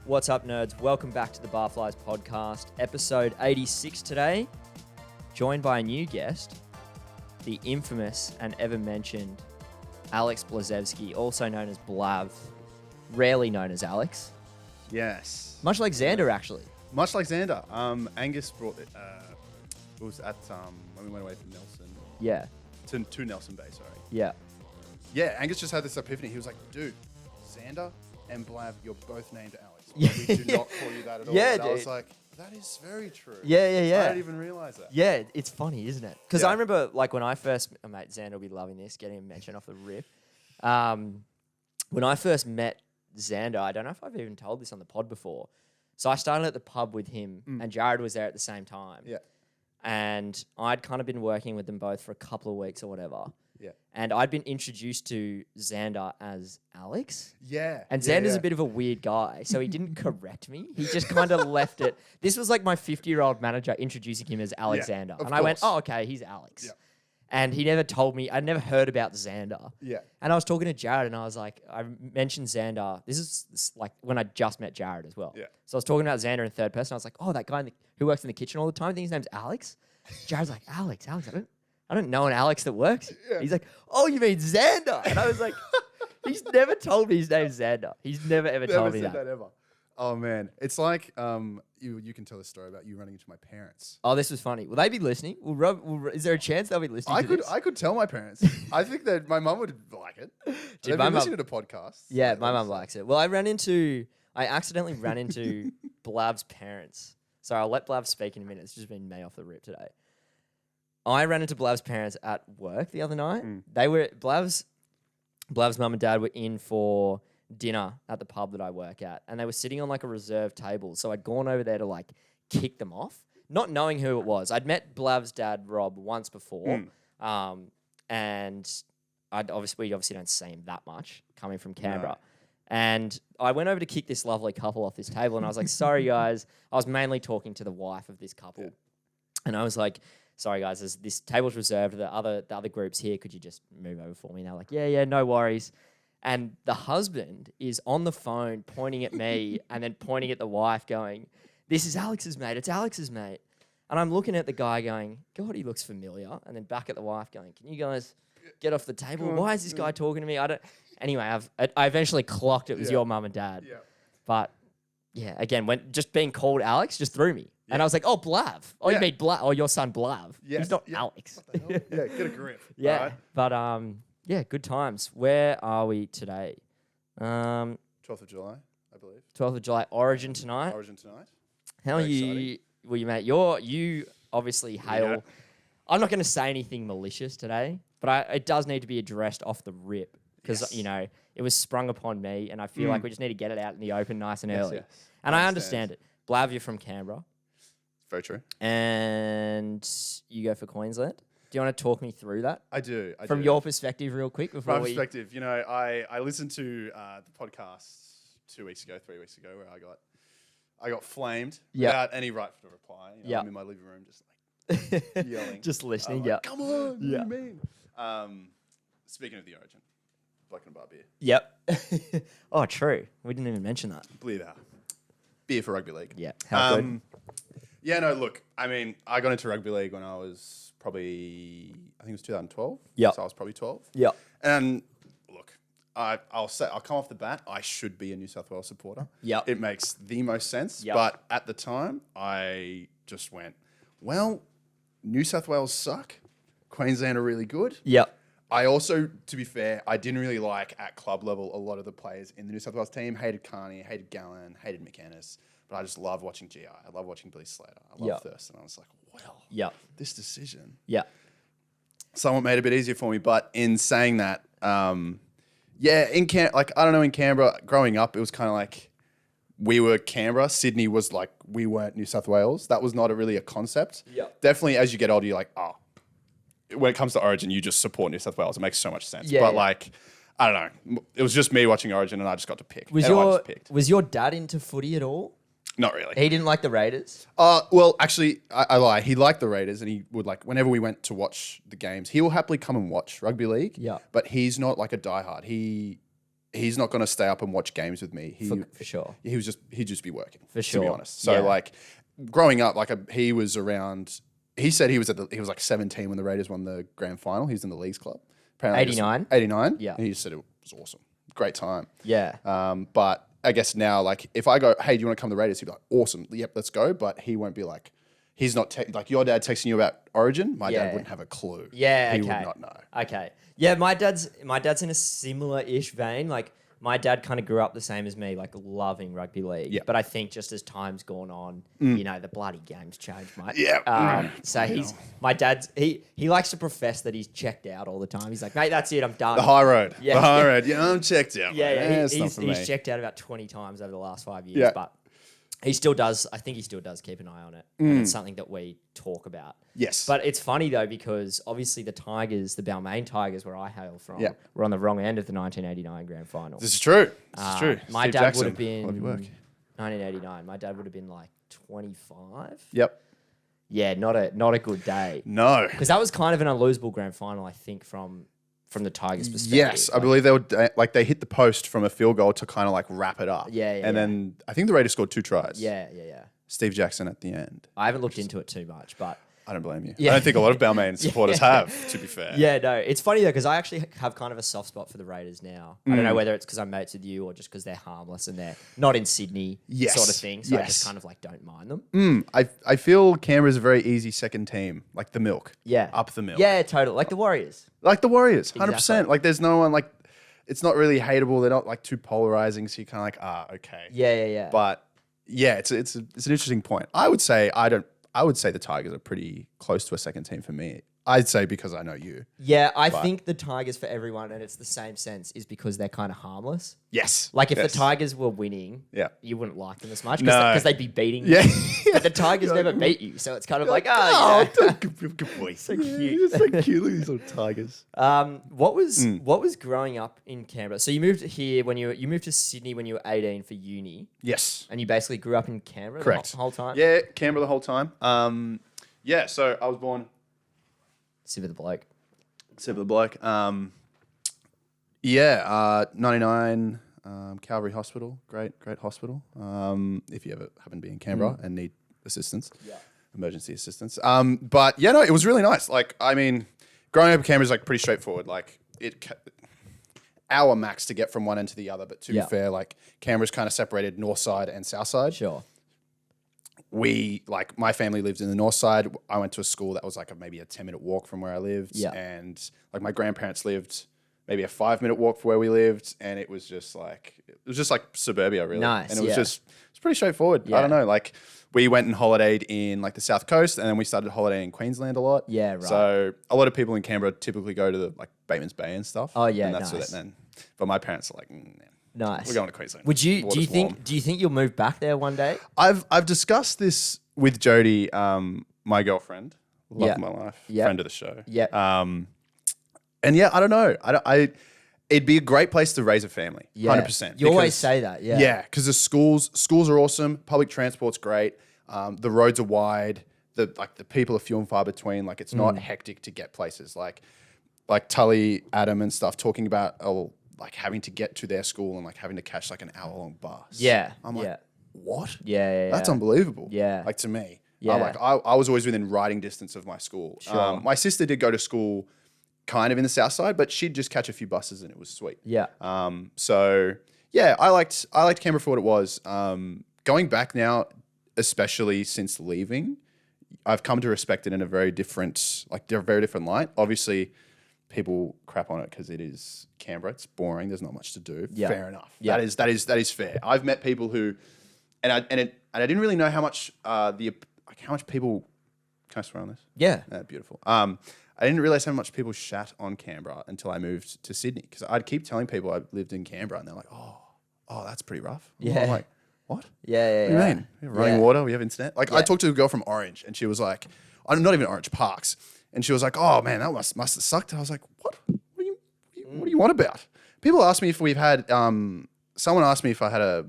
What's up, nerds? Welcome back to the Barflies podcast, episode 86 today. Joined by a new guest, the infamous and ever-mentioned Alex Blazevski, also known as Blav, rarely known as Alex. Yes. Much like Zander, actually. Much like Zander. Angus brought it. It was at when we went away from Nelson. Yeah. To Nelson Bay, sorry. Yeah. Yeah, Angus just had this epiphany. He was like, dude, Zander and Blav, you're both named Alex. Yeah. We do not call you that at all. Yeah, and dude. I was like, that is very true. Yeah. I didn't even realize that. Yeah, it's funny, isn't it? Because Yeah. I remember, like, when I first... Oh, mate, Zander will be loving this, getting a mention off the rip. When I first met Zander, I don't know if I've even told this on the pod before. So I started at the pub with him, and Jared was there at the same time. Yeah. And I'd kind of been working with them both for a couple of weeks or whatever. Yeah. And I'd been introduced to Zander as Alex. Yeah. And yeah, Xander's yeah. a bit of a weird guy, so he didn't correct me. He just kind of left it. This was like my 50-year-old manager introducing him as Alexander. of And I went, course. oh, okay, he's Alex. Yeah. And he never told me, I'd never heard about Zander. Yeah. And I was talking to Jared and I was like, I mentioned Zander. This is like when I just met Jared as well. Yeah. So I was talking about Zander in third person. I was like, oh, that guy who works in the kitchen all the time, I think his name's Alex. Jared's like, Alex, I don't know an Alex that works. Yeah. He's like, oh, you mean Zander? And I was like, he's never told me his name's Zander. He's never ever told me said that. ever. Oh man, it's like you can tell a story about you running into my parents. Oh, this was funny. Will they be listening? Is there a chance they'll be listening to this? I could tell my parents. I think that my mum would like it. They've my been mum- listening to podcasts. Yeah, Like, my mum so- likes it. Well, I accidentally ran into Blav's parents. So I'll let Blav speak in a minute. It's just been me off the rip today. I ran into Blav's parents at work the other night. They were Blav's mum and dad were in for dinner at the pub that I work at, and they were sitting on like a reserved table. So I'd gone over there to like kick them off, not knowing who it was. I'd met Blav's dad Rob once before, and we obviously don't see him that much coming from Canberra. No. And I went over to kick this lovely couple off this table, and I was like, sorry, guys. I was mainly talking to the wife of this couple. Yeah. And I was like, sorry, guys, this table's reserved. The other group's here. Could you just move over for me? And they're like, yeah, no worries. And the husband is on the phone pointing at me and then pointing at the wife going, this is Alex's mate. It's Alex's mate. And I'm looking at the guy going, God, he looks familiar. And then back at the wife going, can you guys get off the table? Why is this guy talking to me? Anyway, I eventually clocked it was your mum and dad. Yeah. But yeah, again, when just being called Alex just threw me. Yeah. And I was like, oh, Blav. Oh, Yeah. you mean Blav? Oh, your son Blav. Yes. He's not Yeah. Alex. What the hell? Yeah, get a grip. Yeah. Alright. But yeah, good times. Where are we today? 12th of July, I believe. 12th of July, Origin tonight. Origin tonight. How are Very you? Well, you mate, you obviously hail. Yeah. I'm not going to say anything malicious today, but it does need to be addressed off the rip because Yes. it was sprung upon me, and I feel like we just need to get it out in the open, nice and early. Yes. And I understand it. Blav, you're from Canberra, Very true. and you go for Queensland. Do you want to talk me through that I do. from your perspective, real quick? Before My we perspective, I listened to the podcast 3 weeks ago, where I got flamed Yep. without any right to reply. Yep. I'm in my living room just like yelling. just listening, I'm yeah, like, come on, Yeah. what do you mean? Speaking of the Origin, Black and Bar beer. yep. Oh, true. We didn't even mention that. Bleed out. Beer for rugby league. Yeah, how good. Yeah, no, look, I mean, I got into rugby league when I was probably, I think it was 2012. Yep. So I was probably 12. Yep. And look, I'll come off the bat, I should be a New South Wales supporter. Yep. It makes the most sense. Yep. But at the time, I just went, well, New South Wales suck. Queensland are really good. Yep. I also, to be fair, I didn't really like at club level a lot of the players in the New South Wales team. Hated Carney, hated Gallen, hated McInnes. But I just love watching GI. I love watching Billy Slater. I love Yep. Thurston. I was like, well, Yep. this decision Yep. somewhat made it a bit easier for me. But in saying that, in Canberra, growing up, it was kind of like we were Canberra. Sydney was like we weren't New South Wales. That was not really a concept. Yep. Definitely, as you get older, you're like, oh, when it comes to Origin, you just support New South Wales. It makes so much sense. Yeah, but yeah. like, I don't know. It was just me watching Origin, and I just got to pick. Was And I just picked. your dad into footy at all? Not really. He didn't like the Raiders. Well, actually, I lie. He liked the Raiders, and he would like whenever we went to watch the games, he will happily come and watch rugby league. Yeah. But he's not like a diehard. He he's not going to stay up and watch games with me. For sure. He'd just be working. For sure. To be honest. So like growing up, like he was around. He said he was like 17 when the Raiders won the grand final. He was in the Leagues Club. Apparently 89. 89. Yeah. And he just said it was awesome. Great time. Yeah. But I guess now, like, if I go, hey, do you want to come to the Raiders? He'd be like, awesome. Yep, let's go. But he won't be like, he's not, like, your dad texting you about Origin? My dad wouldn't have a clue. Yeah, he okay. would not know. Okay. Yeah, my dad's in a similar-ish vein. Like, my dad kind of grew up the same as me, like loving rugby league. Yeah. But I think just as time's gone on, you know, the bloody game's changed, mate. Yeah. So my dad's, he likes to profess that he's checked out all the time. He's like, mate, that's it, I'm done. The high road. Yeah. The high road. Yeah, I'm checked out. Yeah, it's not for me. he's checked out about 20 times over the last 5 years. Yeah. But he still does, I think he still does keep an eye on it. And it's something that we talk about. Yes. But it's funny though, because obviously the Tigers, the Balmain Tigers, where I hail from, Yeah. were on the wrong end of the 1989 grand final. This is true. This is true. My Steve dad Jackson, would have been love your work. 1989. My dad would have been like 25. Yep. Yeah, not a good day. No. Because that was kind of an unlosable grand final, I think, from the Tigers' perspective. Yes, I believe they would they hit the post from a field goal to kind of like wrap it up. Yeah, and then I think the Raiders scored 2 tries. Yeah. Steve Jackson at the end. I haven't looked into it too much, but I don't blame you. Yeah. I don't think a lot of Balmain supporters have, to be fair. yeah, no, it's funny though, because I actually have kind of a soft spot for the Raiders now. I don't know whether it's because I'm mates with you or just because they're harmless and they're not in Sydney sort of thing. So I just kind of like don't mind them. I feel Canberra's a very easy second team, like the milk. Yeah. Up the milk. Yeah, total. Like the Warriors. Like the Warriors, 100%. Exactly. Like there's no one like, it's not really hateable. They're not like too polarizing. So you're kind of like, okay. Yeah. But yeah, it's an interesting point. I would say the Tigers are pretty close to a second team for me. I'd say because I know you. Yeah, I think the Tigers for everyone, and it's the same sense, is because they're kind of harmless. Yes. Like if the Tigers were winning, Yeah. you wouldn't like them as much No. because they'd be beating you. Yeah. But the Tigers never beat you, so it's kind of like, good boy. so cute. You're so cute. Look at these little tigers. What was growing up in Canberra? So you moved here when you moved to Sydney when you were 18 for uni, Yes. and you basically grew up in Canberra Correct. the whole time. Yeah, Canberra the whole time. So I was born. Sip of the bloke. Sip of the bloke. 99, Calvary Hospital. Great hospital. If you ever happen to be in Canberra and need assistance, emergency assistance. But yeah, no, it was really nice. Like, I mean, growing up in Canberra is like pretty straightforward. Like hour max to get from one end to the other. But to be fair, like Canberra's kind of separated north side and south side. Sure. My family lived in the north side. I went to a school that was like maybe a 10-minute walk from where I lived. Yeah. And like my grandparents lived maybe a 5-minute walk from where we lived. And it was just like suburbia really. Nice, And it's pretty straightforward. Yeah. I don't know. Like we went and holidayed in like the South Coast and then we started holidaying in Queensland a lot. Yeah, right. So a lot of people in Canberra typically go to the like Bateman's Bay and stuff. Oh, yeah, and that's nice. but my parents are like, Nice. we're going to Queensland. Do you Water's warm. think you'll move back there one day? I've discussed this with Jodie, my girlfriend, love of my life, friend of the show. Yeah. And yeah, I don't know. It'd be a great place to raise a family. Yeah. 100%. You always say that. Yeah. Yeah, because the schools are awesome. Public transport's great. The roads are wide. The people are few and far between. Like it's not hectic to get places. Like Tully, Adam, and stuff talking about like having to get to their school and like having to catch like an hour-long bus. Yeah. I'm like, what? Yeah. That's unbelievable. Yeah. Like to me. Yeah. I was always within riding distance of my school. Sure. My sister did go to school kind of in the south side, but she'd just catch a few buses and it was sweet. Yeah. So yeah, I liked Canberra for what it was. Going back now, especially since leaving, I've come to respect it in a very different light. Obviously, people crap on it because it is Canberra. It's boring. There's not much to do. Yeah. Fair enough. Yeah. That is fair. I've met people who, and I didn't really know how much how much people. Can I swear on this? Yeah. Beautiful. I didn't realize how much people shat on Canberra until I moved to Sydney because I'd keep telling people I lived in Canberra and they're like, oh, that's pretty rough. Yeah. I'm like, what? Yeah. What do you mean? We have running water. We have internet. Like I talked to a girl from Orange and she was like, I'm not even Orange Parks. And she was like, oh man, that must have sucked. I was like, what? What do you want about? People ask me if we've had, someone asked me if I had a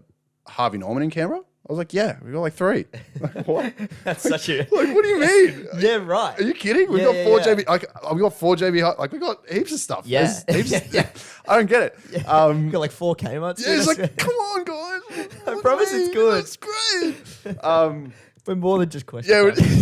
Harvey Norman in Canberra. I I was like, yeah, we got like 3. Like, what? That's such a... Like, what do you mean? Yeah, right. Are you kidding? We Yeah, got yeah, 4 yeah. JB. Like, we got 4 JB. Like, we got heaps of stuff. Yeah. There's heaps I don't get it. You got like 4 Kmart's. Yeah, it's like, come on, guys. I promise it's good. It's great. We're more than just questions.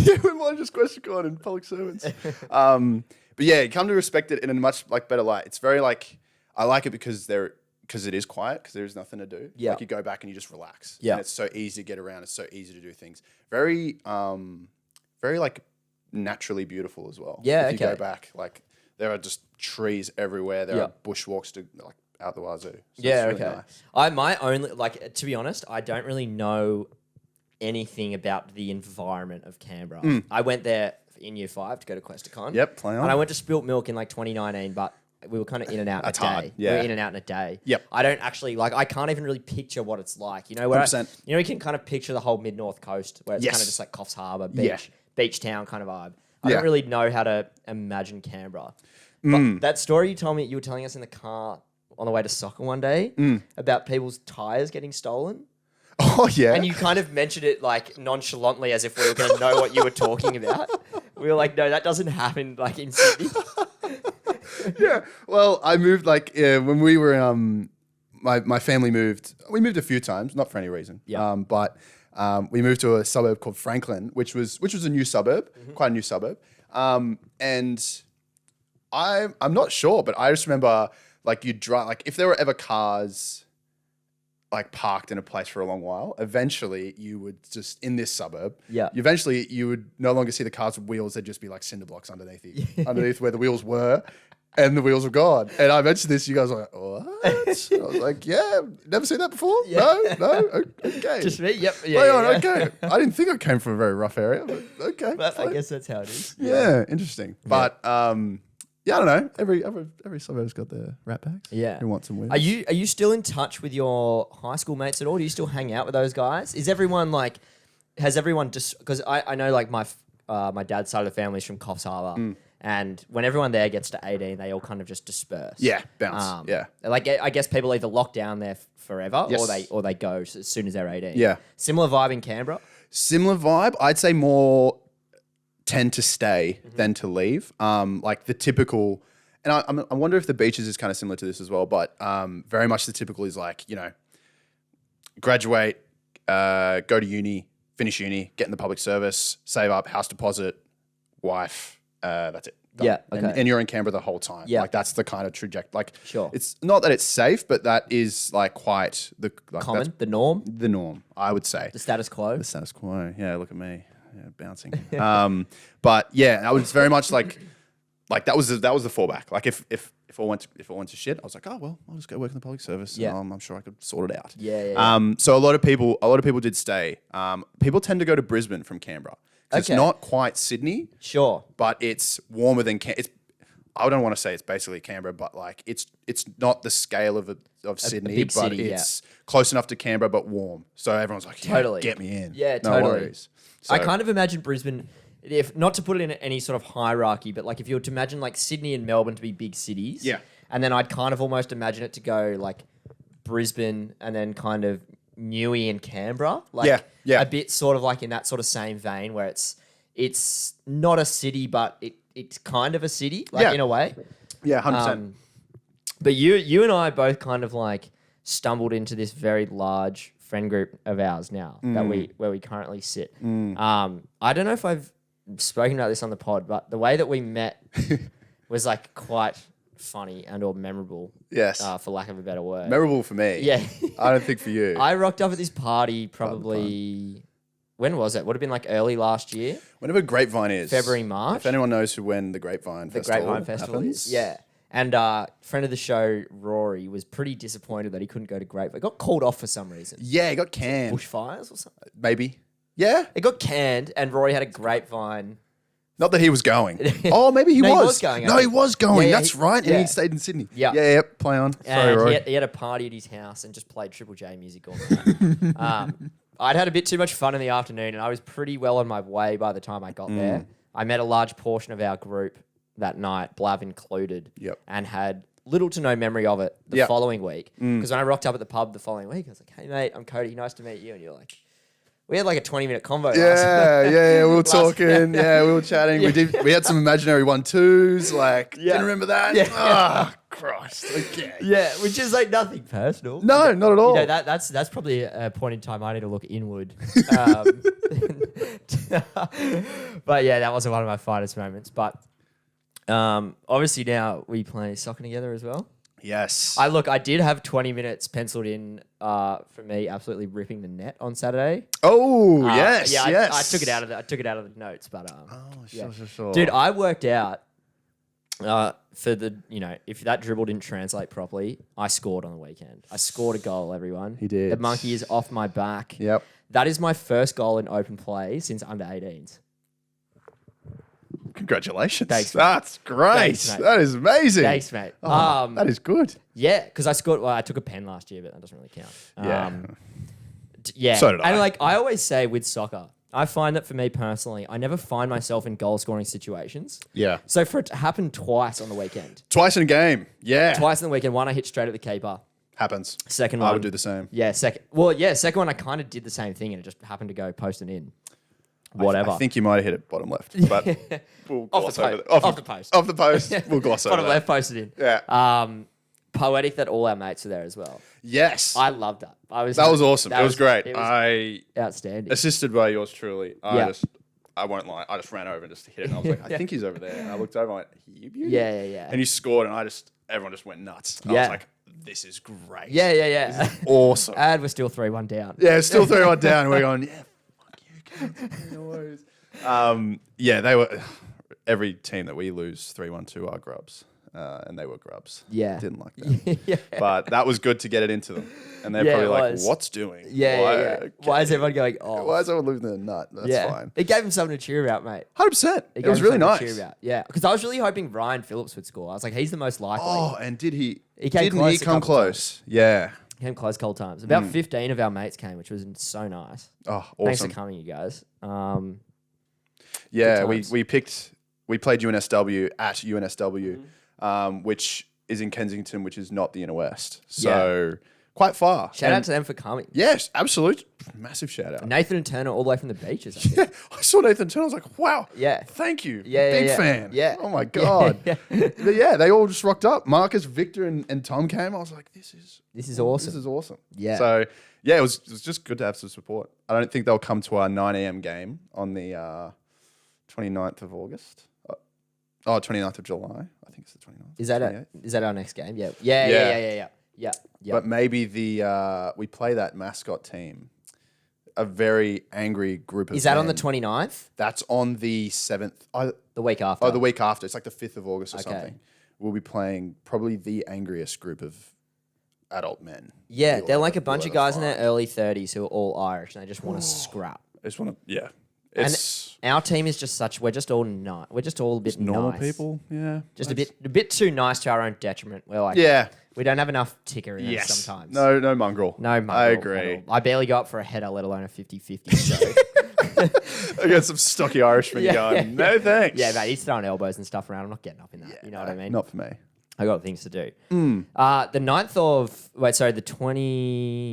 Yeah, we're more than just question God and public servants. But yeah, you come to respect it in a much like better light. It's very like, I like it because it is quiet, because there is nothing to do. Yeah. Like you go back and you just relax. Yeah. And it's so easy to get around. It's so easy to do things. Very, very like naturally beautiful as well. Yeah, If you okay. go back, like there are just trees everywhere. There are bushwalks to like out the wazoo. So Yeah, it's really okay. nice. My only, like, to be honest, I don't really know anything about the environment of Canberra. I went there in year 5 to go to Questacon. Yep, play on. And I went to Spilt Milk in like 2019, but we were kind of in and out That's in a day. hard, yeah. We were in and out in a day. Yep. I don't actually, like, I can't even really picture what it's like. You know, where 100%. you can kind of picture the whole mid-north coast where it's Yes. kind of just like Coffs Harbour, Yeah. beach town kind of vibe. I Yeah. don't really know how to imagine Canberra. But that story you were telling us in the car on the way to soccer one day about people's tyres getting stolen. Oh yeah. And you kind of mentioned it like nonchalantly as if we were going to know what you were talking about. We were like, no, that doesn't happen like in Sydney. Yeah. Well, I moved like when we were my family moved. We moved a few times, not for any reason. Yeah. But we moved to a suburb called Franklin, which was a new suburb, quite a new suburb. And I'm not sure, but I just remember like you drive, like if there were ever cars like parked in a place for a long while, eventually you would just in this suburb. Yeah. Eventually you would no longer see the cars with wheels. There'd just be like cinder blocks underneath underneath where the wheels were, and the wheels were gone. And I mentioned this, you guys were like, what? I was like, yeah, never seen that before? Yeah. No? Okay. Just me? Yep. Yeah, Play on, yeah. okay. I didn't think I came from a very rough area, but okay. But I fine. guess that's how it is. Yeah, interesting. But yeah, I don't know. Every suburb's got their rat packs. Yeah. Who wants some wheels? Are you still in touch with your high school mates at all? Do you still hang out with those guys? Is everyone like, has everyone just, because I know like my dad's side of the family is from Coffs Harbour, and when everyone there gets to 18, they all kind of just disperse. Yeah, bounce. Yeah. Like I guess people either lock down there forever Yes. or they go as soon as they're 18. Yeah. Similar vibe in Canberra. Similar vibe. I'd say more tend to stay than to leave. Like the typical, and I wonder if the beaches is kind of similar to this as well, but very much the typical is like, graduate, go to uni, finish uni, get in the public service, save up, house deposit, wife, that's it. Done. Yeah, okay. And you're in Canberra the whole time. Yeah. Like that's the kind of trajectory. Like Sure. it's not that it's safe, but that is like quite the Common, that's the norm, the norm, I would say. the status quo. The status quo. Yeah, look at me. Yeah, bouncing. But yeah, I was very much like that was the fallback. Like if I went to shit, I was like, oh well, I'll just go work in the public service. Yeah. And I'm sure I could sort it out. Yeah. So a lot of people did stay. People tend to go to Brisbane from Canberra. 'Cause Okay. It's not quite Sydney, Sure. but it's warmer than I don't want to say it's basically Canberra, but like it's not the scale of Sydney, big but city, it's close enough to Canberra, but warm. So everyone's like, yeah, Totally. get me in. Yeah, no totally. worries. I So- kind of imagine Brisbane, if not to put it in any sort of hierarchy, but like if you were to imagine like Sydney and Melbourne to be big cities, Yeah. and then I'd kind of almost imagine it to go like Brisbane and then kind of Newey and Canberra, like Yeah. a bit sort of like in that sort of same vein where it's not a city, but it's kind of a city, like Yeah. in a way. Yeah, 100%. But you and I both kind of like stumbled into this very large friend group of ours now where we currently sit. I don't know if I've spoken about this on the pod, but the way that we met was like quite funny and or memorable. Yes. For lack of a better word. Memorable for me. Yeah. I don't think for you. I rocked up at this party probably. When was it? Would have been like early last year, Whenever Grapevine is. February, March. If anyone knows when the Grapevine Festival happens. is. Yeah. And friend of the show, Rory, was pretty disappointed that he couldn't go to Grapevine. It got called off for some reason. Yeah, it got canned. Bushfires or something. Maybe. Yeah. It got canned, and Rory had a Grapevine. Not that he was going. Oh, maybe he No, he was. was going, I No, think. he was going. Yeah, That's right. yeah. And he stayed in Sydney. Yeah. Yeah, play on. Sorry, And Roy. he had a party at his house and just played Triple J music all night. I'd had a bit too much fun in the afternoon, and I was pretty well on my way by the time I got there. I met a large portion of our group that night, Blav included, Yep. and had little to no memory of it the Yep. following week. Because when I rocked up at the pub the following week, I was like, hey, mate, I'm Cody. Nice to meet you. And you're like, We had like a 20-minute convo. Yeah. We were talking. Yeah, we were chatting. We had some imaginary 1-2s. Like, didn't remember that. Yeah. Oh, Christ. Okay. Yeah, which is like nothing personal. No, not at all. You know, that's probably a point in time I need to look inward. But yeah, that wasn't one of my finest moments. But obviously now we play soccer together as well. Yes. I did have 20 minutes penciled in for me absolutely ripping the net on Saturday. Oh, yes. Yeah, yes. I took it out of the notes, but Sure. dude, I worked out for the, if that dribble didn't translate properly, I scored on the weekend. I scored a goal, everyone. He did. The monkey is off my back. Yep. That is my first goal in open play since under 18s. Congratulations. Thanks, mate. That's great. Thanks, mate. That is amazing. Thanks, mate. That is good. Yeah, because I scored. Well, I took a pen last year, but that doesn't really count. Yeah. Yeah. So did I. And I always say with soccer, I find that for me personally, I never find myself in goal scoring situations. Yeah. So for it to happen twice on the weekend, Twice in a game. Yeah. twice in the weekend, one I hit straight at the keeper. Happens. Second one, I would do the same. Yeah, second one I kind of did the same thing and it just happened to go post and in. Whatever. I think you might have hit it bottom left, but we'll gloss over that. Off the post. Off the post. We'll gloss over Bottom that. left posted in. Yeah. Poetic that all our mates are there as well. Yes. I loved that. That was awesome. It was great. It was I outstanding. assisted by yours truly. Yeah. I won't lie. I just ran over and just hit it. And I was like, I think he's over there. And I looked over and I went, you beauty. Yeah. And you scored and everyone just went nuts. I was like, this is great. Yeah. This is awesome. And we're still 3-1 down. Yeah, still 3-1 down. And we're going, yeah, fuck you, kids. No worries. They were, every team that we lose 3-1-2 are grubs. And they were grubs. Yeah. Didn't like them. But that was good to get it into them. And they're probably like, what's doing? Yeah. Why is everyone going, Why is everyone losing their nut? That's fine. It gave him something to cheer about, mate. 100%. It was really nice. Yeah. Because I was really hoping Ryan Phillips would score. I was like, he's the most likely. Oh, and did he? Didn't he come close? Yeah. He came close a couple times. About 15 of our mates came, which was so nice. Oh, awesome. Thanks for coming, you guys. Yeah, we played UNSW at UNSW, which is in Kensington, which is not the inner west. So quite far. Shout out to them for coming. Yes, absolute. Massive shout out. Nathan and Turner all the way from the beaches. I think. I saw Nathan Turner. I was like, wow. Yeah. Thank you. Yeah. Big fan. Yeah. Oh my God. But yeah, they all just rocked up. Marcus, Victor, and Tom came. I was like, this is awesome. This is awesome. Yeah. So yeah, it was just good to have some support. I don't think they'll come to our 9 a.m. game on the 29th of August. 29th of July. I think it's the 29th. Is that our next game? Yeah. But maybe we play that mascot team. A very angry group of Is that on the men. 29th? That's on the 7th. The week after. Oh, the week after. It's like the 5th of August or Okay. something. We'll be playing probably the angriest group of adult men. Yeah, they're like a bunch of guys in their early 30s who are all Irish and they just want to scrap. I just want to, yeah. And our team is just we're just all we're just all a bit normal nice. people, yeah. Just a bit too nice to our own detriment. We're like, we don't have enough ticker in us sometimes. No mongrel. No mongrel. I agree. I barely go up for a header, let alone a 50-50. So. I got some stocky Irishmen going, no thanks. Yeah, mate, he's throwing elbows and stuff around. I'm not getting up in that. You know what I mean? Not for me. I got things to do. The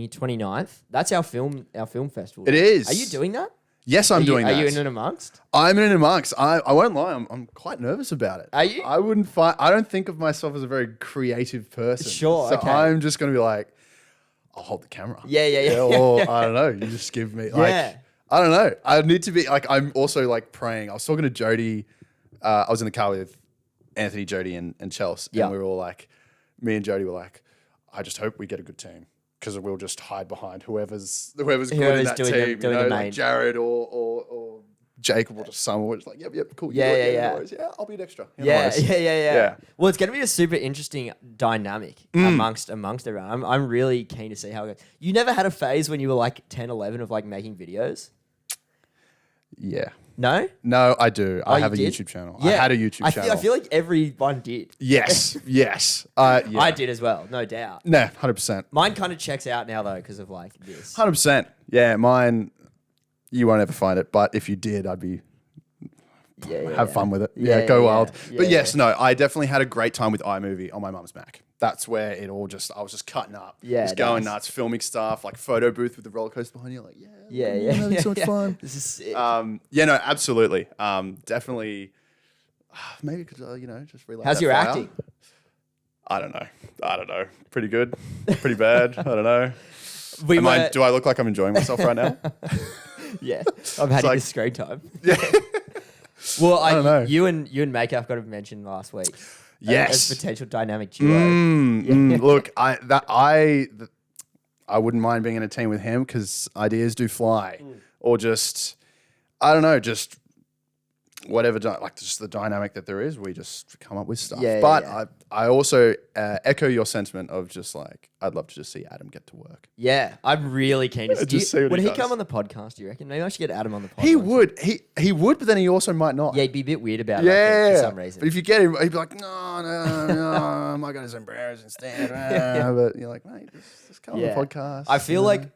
29th, that's our film festival. It is. Are you doing that? Yes, I'm doing that. Are you in and amongst? I'm in and amongst. I won't lie. I'm quite nervous about it. Are you? I don't think of myself as a very creative person. Sure, So okay. I'm just going to be like, I'll hold the camera. Yeah. Or I don't know. You just give me I don't know. I need to be like, I'm also like praying. I was talking to Jody. I was in the car with Anthony, Jody, and Chelsea. Yeah. And we were all like, me and Jody were like, I just hope we get a good team. Because we'll just hide behind whoever's good in that team. Doing the main. Like Jared or Jacob or just someone. We're just like, yep, cool. Yeah. No worries. Yeah, I'll be an extra. Yeah. Well, it's going to be a super interesting dynamic amongst everyone. I'm really keen to see how it goes. You never had a phase when you were like 10, 11 of like making videos? Yeah. No? No, I do. I have a did? YouTube channel. Yeah. I had a YouTube channel. I feel like everyone did. Yes. Yeah. I did as well, no doubt. No, 100%. Mine kind of checks out now though because of like this. 100%. Yeah, mine, you won't ever find it. But if you did, I'd be have fun with it. Yeah, go wild. Yeah, But yes, no, I definitely had a great time with iMovie on my mum's Mac. That's where it all I was just cutting up. Yeah, just going nice. nuts, filming stuff, like photo booth with the roller coaster behind you. Like, having so much fun. This is sick. Yeah, no, absolutely. Definitely, maybe because, just relight How's that your fire. acting? I don't know. Pretty good. Pretty bad. I don't know. Do I look like I'm enjoying myself right now? Yeah, I'm having like- this screen time. Yeah. Well, I don't know. You and Makeup got a mention last week. Yes. as potential dynamic duo. Look, I wouldn't mind being in a team with him because ideas do fly, or just I don't know, just whatever, just the dynamic that there is. We just come up with stuff. But I also echo your sentiment of just like I'd love to just see Adam get to work. Yeah, I'm really keen to Just see what would he he does. come on the podcast, do you reckon? Maybe I should get Adam on the podcast. He would, he would, but then he also might not. Yeah, he'd be a bit weird about it, I think, for some reason. But if you get him, he'd be like, no, my God is embarrassed instead. But you're like, mate, just come on the podcast. I feel like,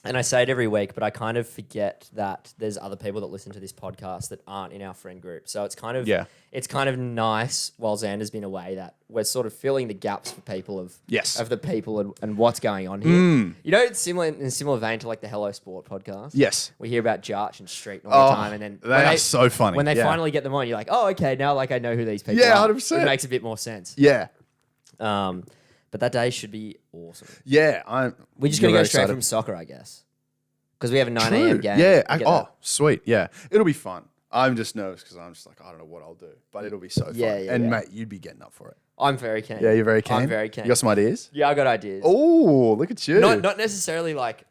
and I say it every week, but I kind of forget that there's other people that listen to this podcast that aren't in our friend group. So it's kind of it's kind of nice while Zander's been away that we're sort of filling the gaps for people of the people and what's going on here. You know, it's similar in a similar vein to like the Hello Sport podcast. Yes. We hear about Jarch and Street all the time, and then they are so funny. When they finally get them on, you're like, oh, okay, now like I know who these people Yeah, are. 100%. It makes a bit more sense. Yeah. But that day should be awesome. Yeah. We're just going to go straight from soccer, I guess. Because we have a 9 a.m. game. Yeah. Sweet. Yeah. It'll be fun. I'm just nervous because I'm just like, I don't know what I'll do. But it'll be so fun. And mate, you'd be getting up for it. I'm very keen. Yeah, you're very keen? I'm very keen. You got some ideas? Yeah, I got ideas. Oh, look at you. Not necessarily like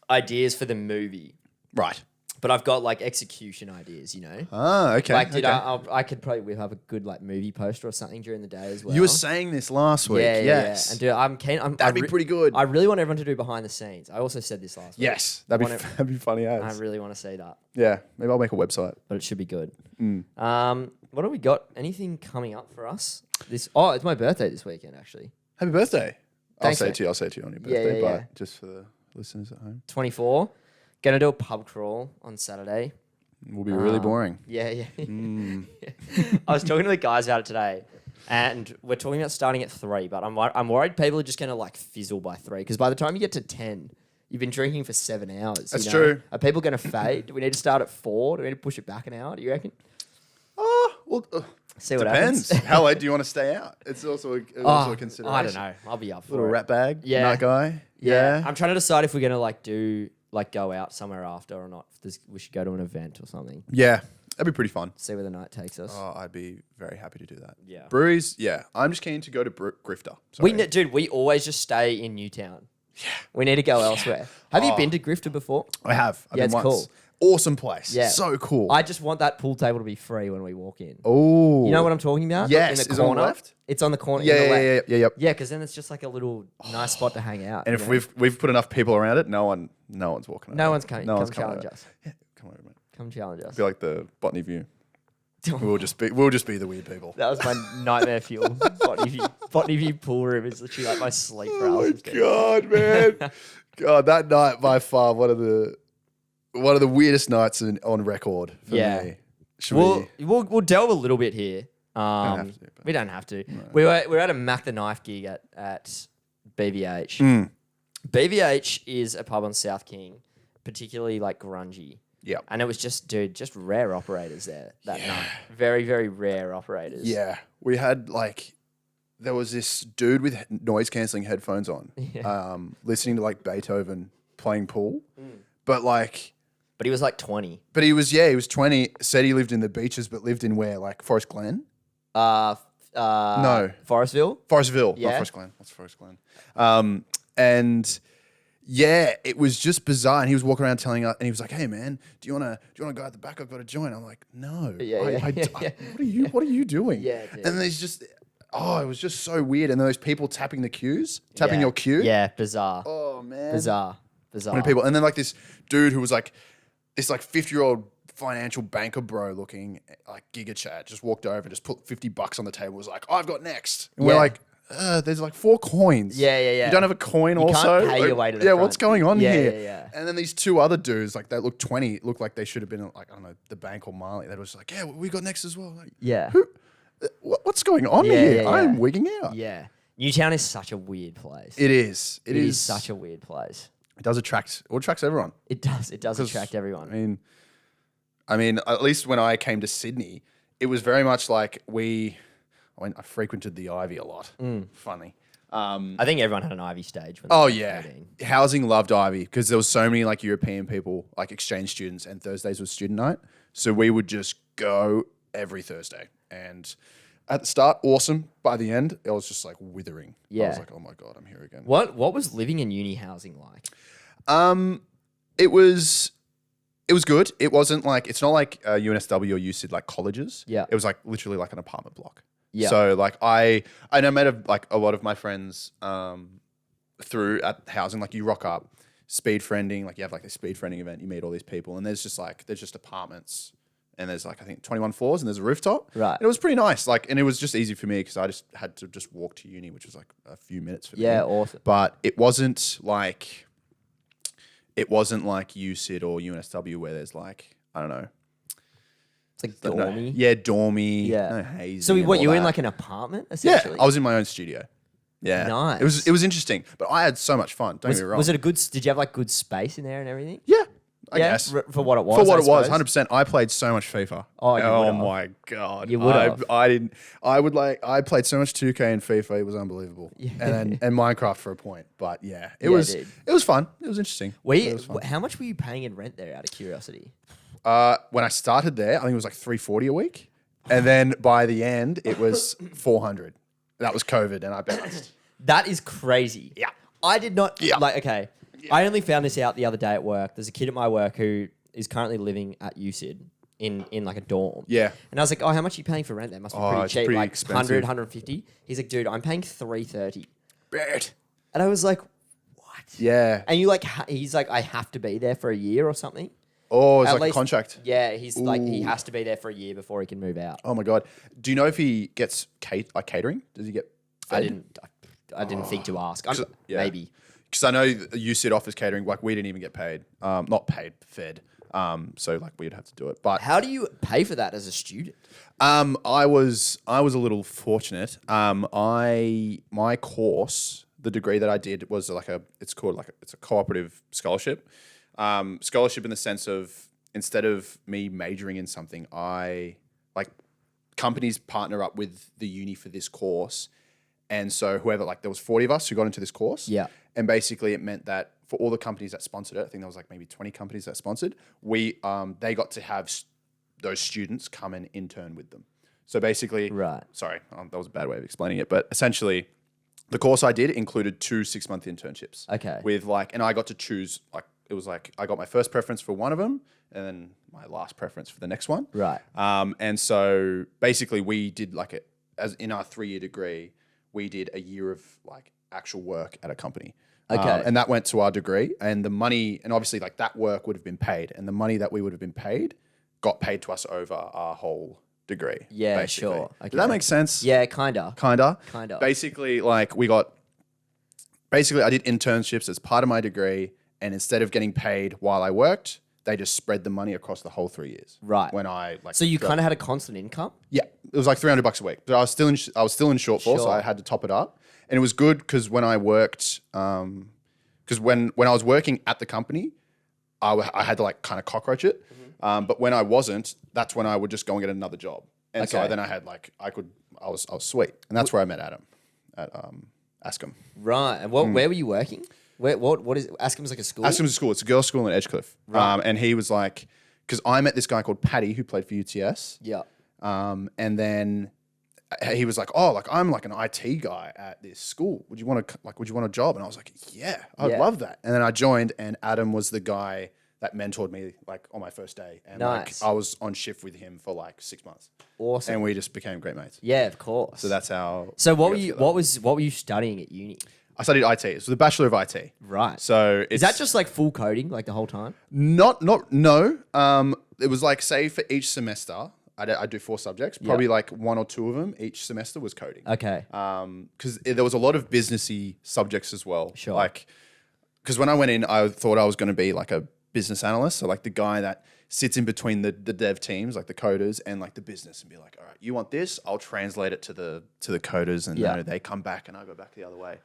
ideas for the movie. Right. But I've got like execution ideas, you know? Ah, okay. Like, dude, okay. I could probably have a good like movie poster or something during the day as well. You were saying this last week. Yeah. Yes. And dude, I'm keen. That'd be pretty good. I really want everyone to do behind the scenes. I also said this last week. Yes. That'd be funny as. I really want to see that. Yeah. Maybe I'll make a website. But it should be good. What do we got? Anything coming up for us? It's my birthday this weekend, actually. Happy birthday. Thanks, I'll mate. say it to you on your birthday, Yeah. but just for the listeners at home. 24. Gonna do a pub crawl on Saturday. Will be really boring. Yeah. I was talking to the guys about it today, and we're talking about starting at 3, but I'm worried people are just going to like fizzle by 3, because by the time you get to 10, you've been drinking for 7 hours. That's true. Are people going to fade? Do we need to start at 4? Do we need to push it back an hour? Do you reckon? Oh, well, See what depends. happens. How late do you want to stay out? It's also a consideration. I don't know. I'll be up for Little it. rat bag. Yeah. Nut guy. Yeah. I'm trying to decide if we're going to go out somewhere after or not. We should go to an event or something. Yeah. That'd be pretty fun. See where the night takes us. Oh, I'd be very happy to do that. Yeah. Breweries, yeah. I'm just keen to go to Grifter. Sorry. Dude, we always just stay in Newtown. Yeah. We need to go elsewhere. Have you been to Grifter before? I have. I've Yeah, been it's once. Awesome place. Yeah. So cool. I just want that pool table to be free when we walk in. Oh. You know what I'm talking about? Yes. In the Is it on corner. the left? It's on the corner. Yeah, in the left. yeah. Yeah, because then it's just like a little nice spot to hang out. And if we've put enough people around it, no one's walking over. No one's coming. No Come one's coming challenge over. us. Yeah, come over, mate. Come challenge us. Be like the Botany View. We'll just be the weird people. That was my nightmare fuel. Botany View pool room is literally like my sleep Oh paralysis. my God, man. God, that night by far one of the weirdest nights on record for me. We'll delve a little bit here. have to, but- We don't have to. No. We were at a Mac the Knife gig at BVH. BVH is a pub on South King, particularly like grungy. Yep. And it was just rare operators there that night. Very, very rare operators. Yeah. We had there was this dude with noise cancelling headphones on, listening to like Beethoven playing pool. But But he was like 20. But he was 20, said he lived in the beaches, but lived in where? Like Forest Glen? No. Forestville? Forestville, Yeah. not Forest Glen. What's Forest Glen? And yeah, it was just bizarre. And he was walking around telling us, and he was like, "Hey man, do you wanna go at the back? I've got to join." I'm like, "No, what are you doing?" Yeah, dude. and there's just, it was just so weird. And those people tapping your cue. Yeah, bizarre. Oh man, Bizarre. Many people, and then like this dude who was like this 50-year-old financial banker bro looking like Giga Chat just walked over, just put $50 on the table, was like, "I've got next," and we're Yeah. like, there's like 4 coins. Yeah. You don't have a coin You also? can't pay your way to the Yeah, front. what's going on here? Yeah. And then these 2 other dudes, like they look 20, look like they should have been at, like, I don't know, the bank or Marley. They were just like, yeah, we got next as well. Like, Yeah. what's going on Yeah, here? yeah. I'm wigging out. Yeah. Newtown is such a weird place. It is. It is such a weird place. It does attract. It attracts everyone. It does. It does attract everyone. I mean, at least when I came to Sydney, it was very much like I frequented the Ivy a lot. Funny. I think everyone had an Ivy stage. When Oh they were yeah, 13. housing loved Ivy because there was so many like European people, like exchange students, and Thursdays was student night. So we would just go every Thursday, and at the start, awesome. By the end, it was just like withering. I Yeah. was like, oh my god, I'm here again. What was living in uni housing like? It was good. It wasn't like, it's not like UNSW or UCID like colleges. Yeah. It was like literally like an apartment block. Yeah. So like I know met like a lot of my friends through at housing. Like you rock up, speed friending, like you have like a speed friending event, you meet all these people, and there's just apartments, and there's like I think 21 floors, and there's a rooftop. Right. And it was pretty nice. Like, and it was just easy for me because I just had to just walk to uni, which was like a few minutes for me. Yeah, awesome. But it wasn't like UCID or UNSW where there's like, I don't know. It's like dormy. Yeah, dormy. Yeah. No hazy. So and what, all you were in that. like an apartment Yeah, essentially? I was in my own studio. Yeah. Nice. It was interesting, but I had so much fun. Don't get me wrong. Was it a good? Did you have like good space in there and everything? Yeah, I guess. For what it was. For what I it was, suppose? 100%. I played so much FIFA. Oh, you would've. my god. You would've. I didn't. I played so much 2K and FIFA. It was unbelievable. Yeah. And Minecraft for a point. But yeah, it dude. was fun. It was interesting. It was fun. How much were you paying in rent there? Out of curiosity. When I started there, I think it was like $340 a week, and then by the end, it was $400. That was COVID, and I bounced. That is crazy. Yeah. I did not Yeah. like. Okay, I only found this out the other day at work. There's a kid at my work who is currently living at UCID in like a dorm. Yeah. And I was like, oh, how much are you paying for rent? That must be pretty it's cheap, pretty like expensive. 100, 150. He's like, dude, I'm paying $330. Bad. And I was like, what? Yeah. And you like, he's like, I have to be there for a year or something. Oh, it's At like a least- contract. Yeah, he's like, he Ooh. has to be there for a year before he can move out. Oh my god. Do you know if he gets catering? Does he get? Fed? I didn't think to ask. Yeah. Maybe. Because I know UCID offers catering. Like we didn't even get paid. Not paid, fed. So like we'd have to do it. But How do you pay for that as a student? I was a little fortunate. My course, the degree that I did was it's a cooperative scholarship. Scholarship in the sense of instead of me majoring in something, companies partner up with the uni for this course. And so there was 40 of us who got into this course. Yeah. And basically it meant that for all the companies that sponsored it, I think there was like maybe 20 companies that sponsored, they got to have those students come and intern with them. So basically, Right. Sorry, that was a bad way of explaining it, but essentially the course I did included 2 6-month internships. Okay. And I got to choose, I got my first preference for one of them and then my last preference for the next one. Right. And so basically we did as in our 3-year degree, we did a year of like actual work at a company. Okay. And that went to our degree, and the money, and obviously like that work would have been paid, and the money that we would have been paid got paid to us over our whole degree. Yeah, basically. sure. Okay. Does that make sense? Yeah, kinda. Kinda. Kinda. Basically, I did internships as part of my degree, and instead of getting paid while I worked, they just spread the money across the whole 3 years. Right. When I So you kind of had a constant income? yeah, it was like $300 a week. But I was still in shortfall, so Sure. I had to top it up. And it was good because when I worked, because when I was working at the company, I had to like kind of cockroach it. But when I wasn't, that's when I would just go and get another job. And so Okay. then I had I was sweet, and that's where I met Adam at Ascom. Right. And where were you working? What is Ascom's like a school? Ascom's a school. It's a girls' school in Edgecliff. Right. And he was like, because I met this guy called Paddy who played for UTS. Yeah. And then he was like, "Oh, like I'm like an IT guy at this school. Would you want a job?" And I was like, "Yeah, I'd Yeah. love that." And then I joined, and Adam was the guy that mentored me like on my first day, and Nice. I was on shift with him for like 6 months, Awesome. and we just became great mates. Yeah, of course. So that's how. So we what got were you together. what were you studying at uni? I studied IT. So the Bachelor of IT. Right. So it's Is that just like full coding like the whole time? no. It was like say for each semester, I do 4 subjects. Probably like 1 or 2 of them each semester was coding. Okay. Because there was a lot of businessy subjects as well. Sure. Like, because when I went in, I thought I was going to be like a business analyst. So like the guy that sits in between the dev teams, like the coders and like the business, and be like, all right, you want this? I'll translate it to the coders, and they come back and I go back the other way.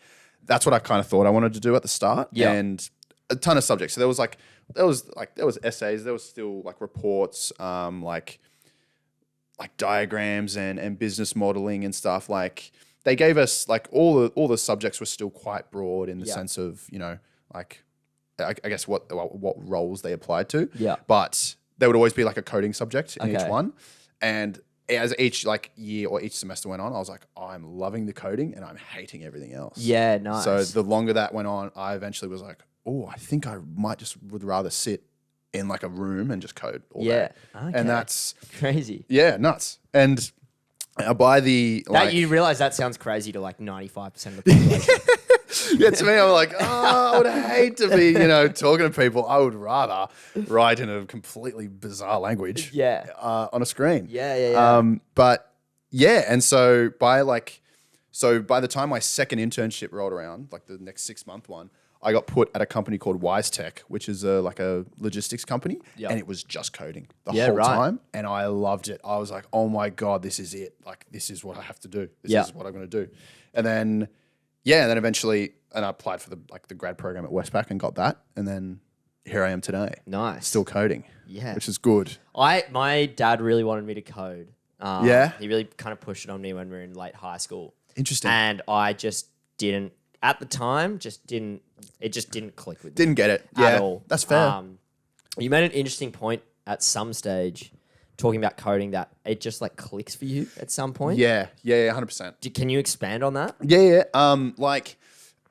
That's what I kind of thought I wanted to do at the start. Yeah. And a ton of subjects. So there was essays, there was still like reports, like diagrams and business modeling and stuff. Like they gave us like all the subjects were still quite broad in the sense of, you know, like I guess what roles they applied to. Yeah. But there would always be like a coding subject in each one. And as each like year or each semester went on, I was like, I'm loving the coding and I'm hating everything else. Yeah, nice. So the longer that went on, I eventually was like, oh, I think I would rather sit in like a room and just code all day. Okay. And that's crazy. Yeah, nuts. And by the That you realize that sounds crazy to like 95% of the population. yeah, to me, I'm like, oh, I would hate to be, you know, talking to people. I would rather write in a completely bizarre language on a screen. Yeah. But yeah, and so by the time my second internship rolled around, like the next 6-month one, I got put at a company called WiseTech, which is like a logistics company, and it was just coding the whole time, and I loved it. I was like, oh my God, this is it. Like, this is what I have to do. This is what I'm going to do. And then, eventually, and I applied for the grad program at Westpac and got that, and then here I am today. Nice. Still coding. Yeah. Which is good. My dad really wanted me to code. He really kind of pushed it on me when we were in late high school. Interesting. And I just didn't, at the time, it just didn't click with me. Didn't get it. At all. That's fair. You made an interesting point at some stage talking about coding that it just like clicks for you at some point. Yeah, 100%. Can you expand on that? Yeah.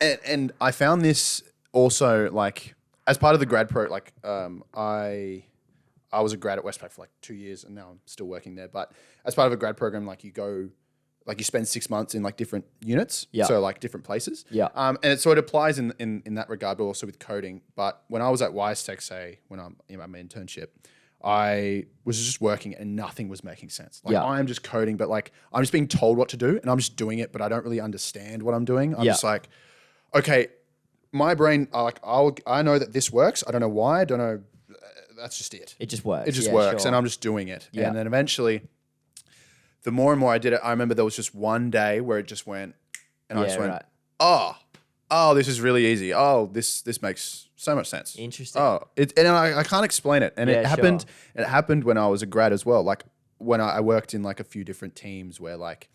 And I found this also like as part of the grad pro, like I was a grad at Westpac for like 2 years and now I'm still working there. But as part of a grad program, like you spend 6 months in like different units. Yeah. So like different places. Yeah. And it sort of applies in that regard, but also with coding. But when I was at WiseTech, say, when I'm in my internship, I was just working and nothing was making sense. Like I am just coding, but like I'm just being told what to do and I'm just doing it, but I don't really understand what I'm doing. I'm just like, okay, my brain, I know that this works. I don't know why. I don't know. That's just it. It just works. It just works. Sure. And I'm just doing it. Yeah. And then eventually, the more and more I did it, I remember there was just one day where it just went, and I just went, oh, this is really easy. Oh, this makes so much sense. Interesting. Oh, and I can't explain it. And it happened. Sure. It happened when I was a grad as well. Like when I worked in like a few different teams where like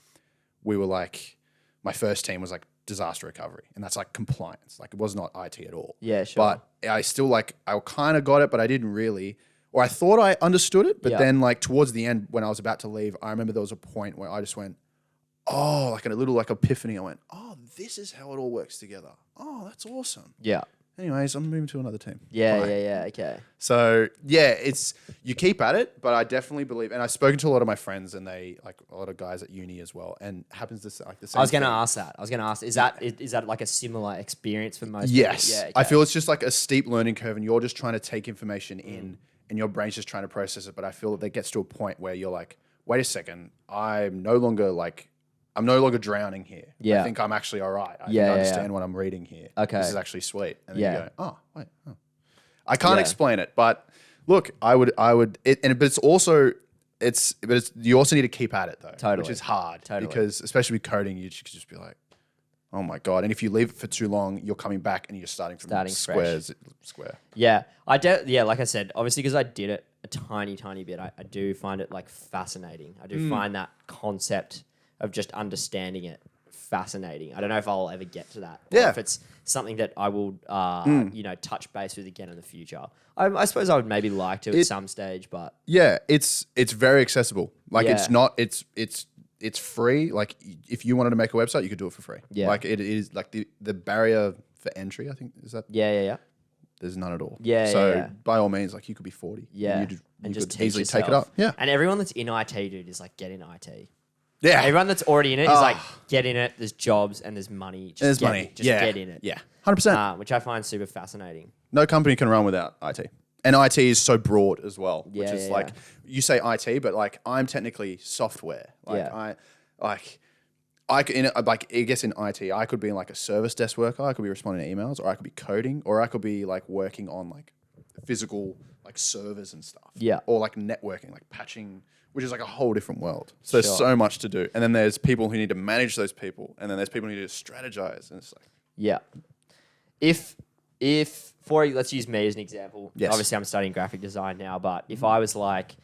we were like, my first team was like disaster recovery, and that's like compliance. Like it was not IT at all. Yeah, sure. But I still like I kind of got it, but I didn't really. Or I thought I understood it, but then like towards the end when I was about to leave, I remember there was a point where I just went, oh, like a little like epiphany. I went, oh, this is how it all works together. Oh, that's awesome. Yeah. Anyways, I'm moving to another team. Yeah, okay. So yeah, you keep at it, but I definitely believe, and I've spoken to a lot of my friends and they like a lot of guys at uni as well, and happens to like the same. I was going to ask that. Is that like a similar experience for most Yes. people? Yeah, okay. I feel it's just like a steep learning curve and you're just trying to take information in and your brain's just trying to process it. But I feel that gets to a point where you're like, wait a second, I'm no longer drowning here. Yeah. I think I'm actually all right. I think I understand what I'm reading here. Okay. This is actually sweet. And then you go, oh, wait. Oh. I can't explain it, but look, but it's also, you also need to keep at it though. Totally. Which is hard. Totally. Because especially with coding, you could just be like, oh my God. And if you leave it for too long, you're coming back and you're starting square. Yeah. Like I said, obviously because I did it a tiny, tiny bit, I do find it like fascinating. I do find that concept of just understanding it fascinating. I don't know if I'll ever get to that. Or if it's something that I will, touch base with again in the future. I suppose I would maybe like to at some stage, but yeah, it's very accessible. Like it's free. Like if you wanted to make a website, you could do it for free. Yeah, like it is like the barrier for entry. I think is that. Yeah. There's none at all. Yeah. So by all means, like you could be 40. Yeah, and you could easily take it up. Yeah, and everyone that's in IT, dude, is like get in IT. Yeah. Everyone that's already in it is like, get in it. There's jobs and there's money. Just get in it. Yeah. Get in it. Yeah. 100%. Which I find super fascinating. No company can run without IT. And IT is so broad as well, which Yeah, is yeah, like, you say IT, but like I'm technically software. Like Yeah. I could, I guess in IT, I could be like a service desk worker. I could be responding to emails, or I could be coding, or I could be like working on like physical like servers and stuff. Yeah. Or like networking, like patching, which is like a whole different world. So there's Sure. so much to do. And then there's people who need to manage those people, and then there's people who need to strategize, and it's like, Yeah. If let's use me as an example. Yes. Obviously, I'm studying graphic design now, but if I was like,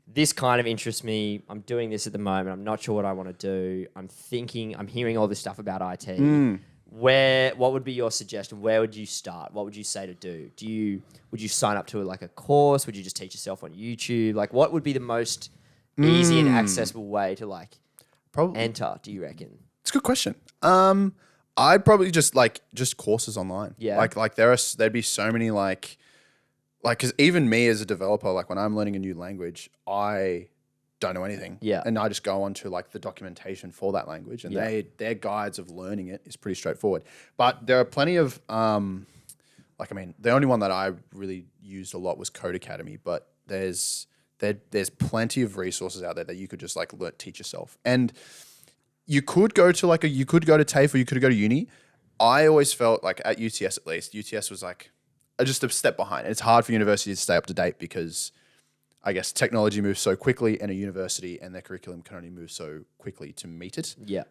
this kind of interests me, I'm doing this at the moment, I'm not sure what I want to do, I'm hearing all this stuff about IT. What would be your suggestion? Where would you start? What would you say to do? Would you sign up to like a course? Would you just teach yourself on YouTube? Like, what would be the most easy and accessible way to like probably enter? Do you reckon? It's a good question. I'd probably just courses online. Yeah. Like there'd be so many like, because even me as a developer, like when I'm learning a new language, I don't know anything. Yeah. And I just go on to like the documentation for that language, and their guides of learning it is pretty straightforward. But there are plenty of the only one that I really used a lot was Code Academy, but there's plenty of resources out there that you could just like teach yourself. And you could go to TAFE, or you could go to uni. I always felt like at UTS, at least, UTS was like just a step behind. And it's hard for universities to stay up to date because I guess technology moves so quickly, and a university and their curriculum can only move so quickly to meet it. Yeah.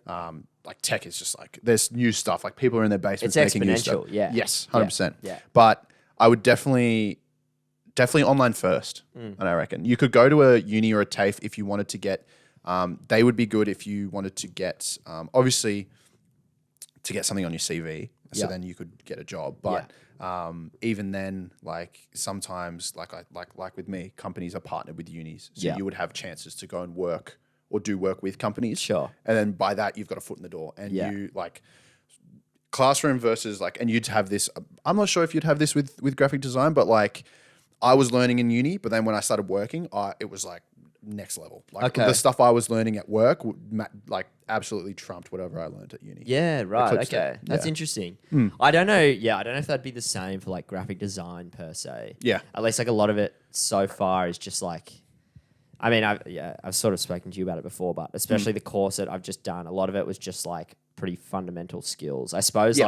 Like tech is just like, there's new stuff. Like people are in their basements It's making new stuff. exponential, yeah. Yes, 100%. Yeah. But I would definitely online first. And I reckon you could go to a uni or a TAFE if you wanted to get, they would be good if you wanted to get, obviously to get something on your CV. So then you could get a job. But even then, like sometimes, like with me, companies are partnered with unis, so you would have chances to go and work or do work with companies. Sure. And then by that, you've got a foot in the door, and you like classroom versus like, and you'd have this. I'm not sure if you'd have this with graphic design, but like I was learning in uni, but then when I started working, it was like next level. Like the stuff I was learning at work, like absolutely trumped whatever I learned at uni. Yeah, right. Okay. it. That's interesting. I don't know. Yeah, I don't know if that'd be the same for like graphic design per se. Yeah. At least like a lot of it so far is just like, I mean, I've sort of spoken to you about it before, but especially the course that I've just done, a lot of it was just like pretty fundamental skills. I suppose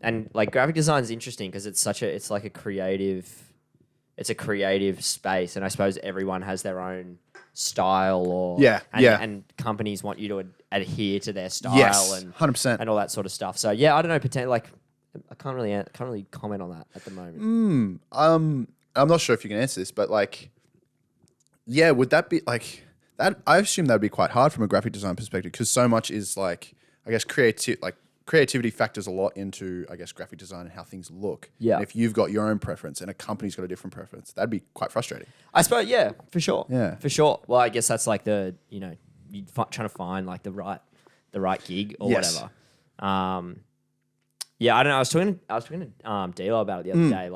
and graphic design is interesting because it's like a creative space, and I suppose everyone has their own style and companies want you to adhere to their style and 100%. and all that sort of stuff. So yeah, I don't know, potentially like I can't really comment on that at the moment. I'm not sure if you can answer this, but like, yeah, would that be like that? I assume that would be quite hard from a graphic design perspective because so much is like, I guess creativity factors a lot into, I guess, graphic design and how things look. Yeah. And if you've got your own preference and a company's got a different preference, that'd be quite frustrating. I suppose, yeah, for sure. Yeah. For sure. Well, I guess that's like you trying to find like the right gig or whatever. Yeah, I don't know. I was talking to D'Lo about it the other day.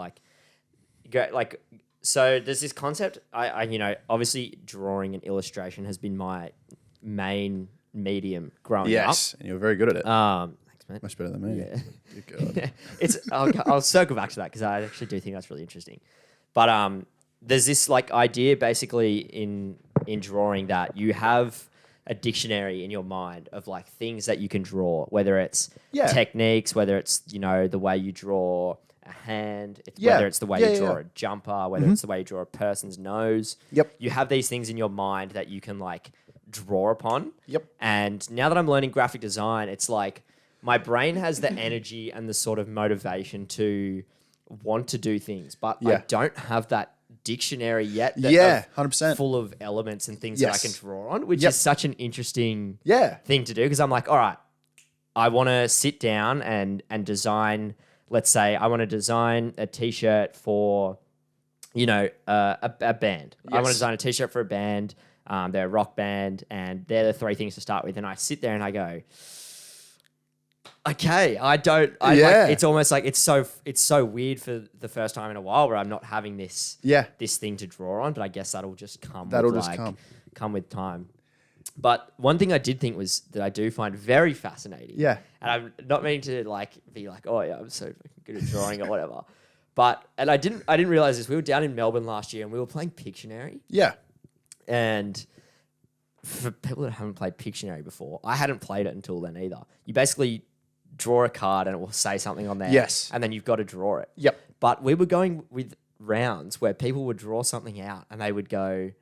So there's this concept. I obviously drawing and illustration has been my main medium growing up. Yes, and you're very good at it. Thanks, mate. Much better than me. Yeah. Good God. I'll circle back to that because I actually do think that's really interesting. But there's this like idea basically in drawing that you have a dictionary in your mind of like things that you can draw, whether it's techniques, whether it's the way you draw a hand, whether it's the way you draw a jumper, whether it's the way you draw a person's nose. Yep. You have these things in your mind that you can like draw upon. Yep. And now that I'm learning graphic design, it's like my brain has the energy and the sort of motivation to want to do things, but I don't have that dictionary yet. 100%. Full of elements and things that I can draw on, which is such an interesting thing to do because I'm like, all right, I want to sit down and design. Let's say I want to design a T-shirt for, a band. I want to design a T-shirt for a band. They're a rock band, and they're the three things to start with. And I sit there and I go, okay, it's almost like it's so weird for the first time in a while where I'm not having this thing to draw on. But I guess that'll just come. Come with time. But one thing I did think was that I do find very fascinating. Yeah. And I'm not meaning to be like, oh yeah, I'm so fucking good at drawing or whatever. And I didn't realize this. We were down in Melbourne last year and we were playing Pictionary. Yeah. And for people that haven't played Pictionary before, I hadn't played it until then either. You basically draw a card and it will say something on there. Yes. And then you've got to draw it. Yep. But we were going with rounds where people would draw something out and they would go,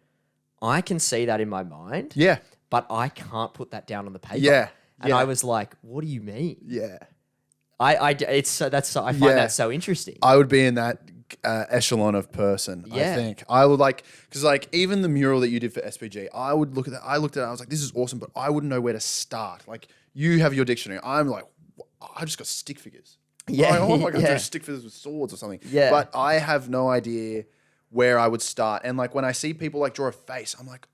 I can see that in my mind. Yeah. But I can't put that down on the paper. Yeah. And I was like, what do you mean? Yeah. I find that so interesting. I would be in that echelon of person. I think I would because even the mural that you did for SPG, I would look at that. I looked at it. I was like, this is awesome, but I wouldn't know where to start. Like you have your dictionary. I'm like, I just got stick figures. Yeah. Oh my god, stick figures with swords or something. Yeah. But I have no idea where I would start. And like when I see people like draw a face, I'm like,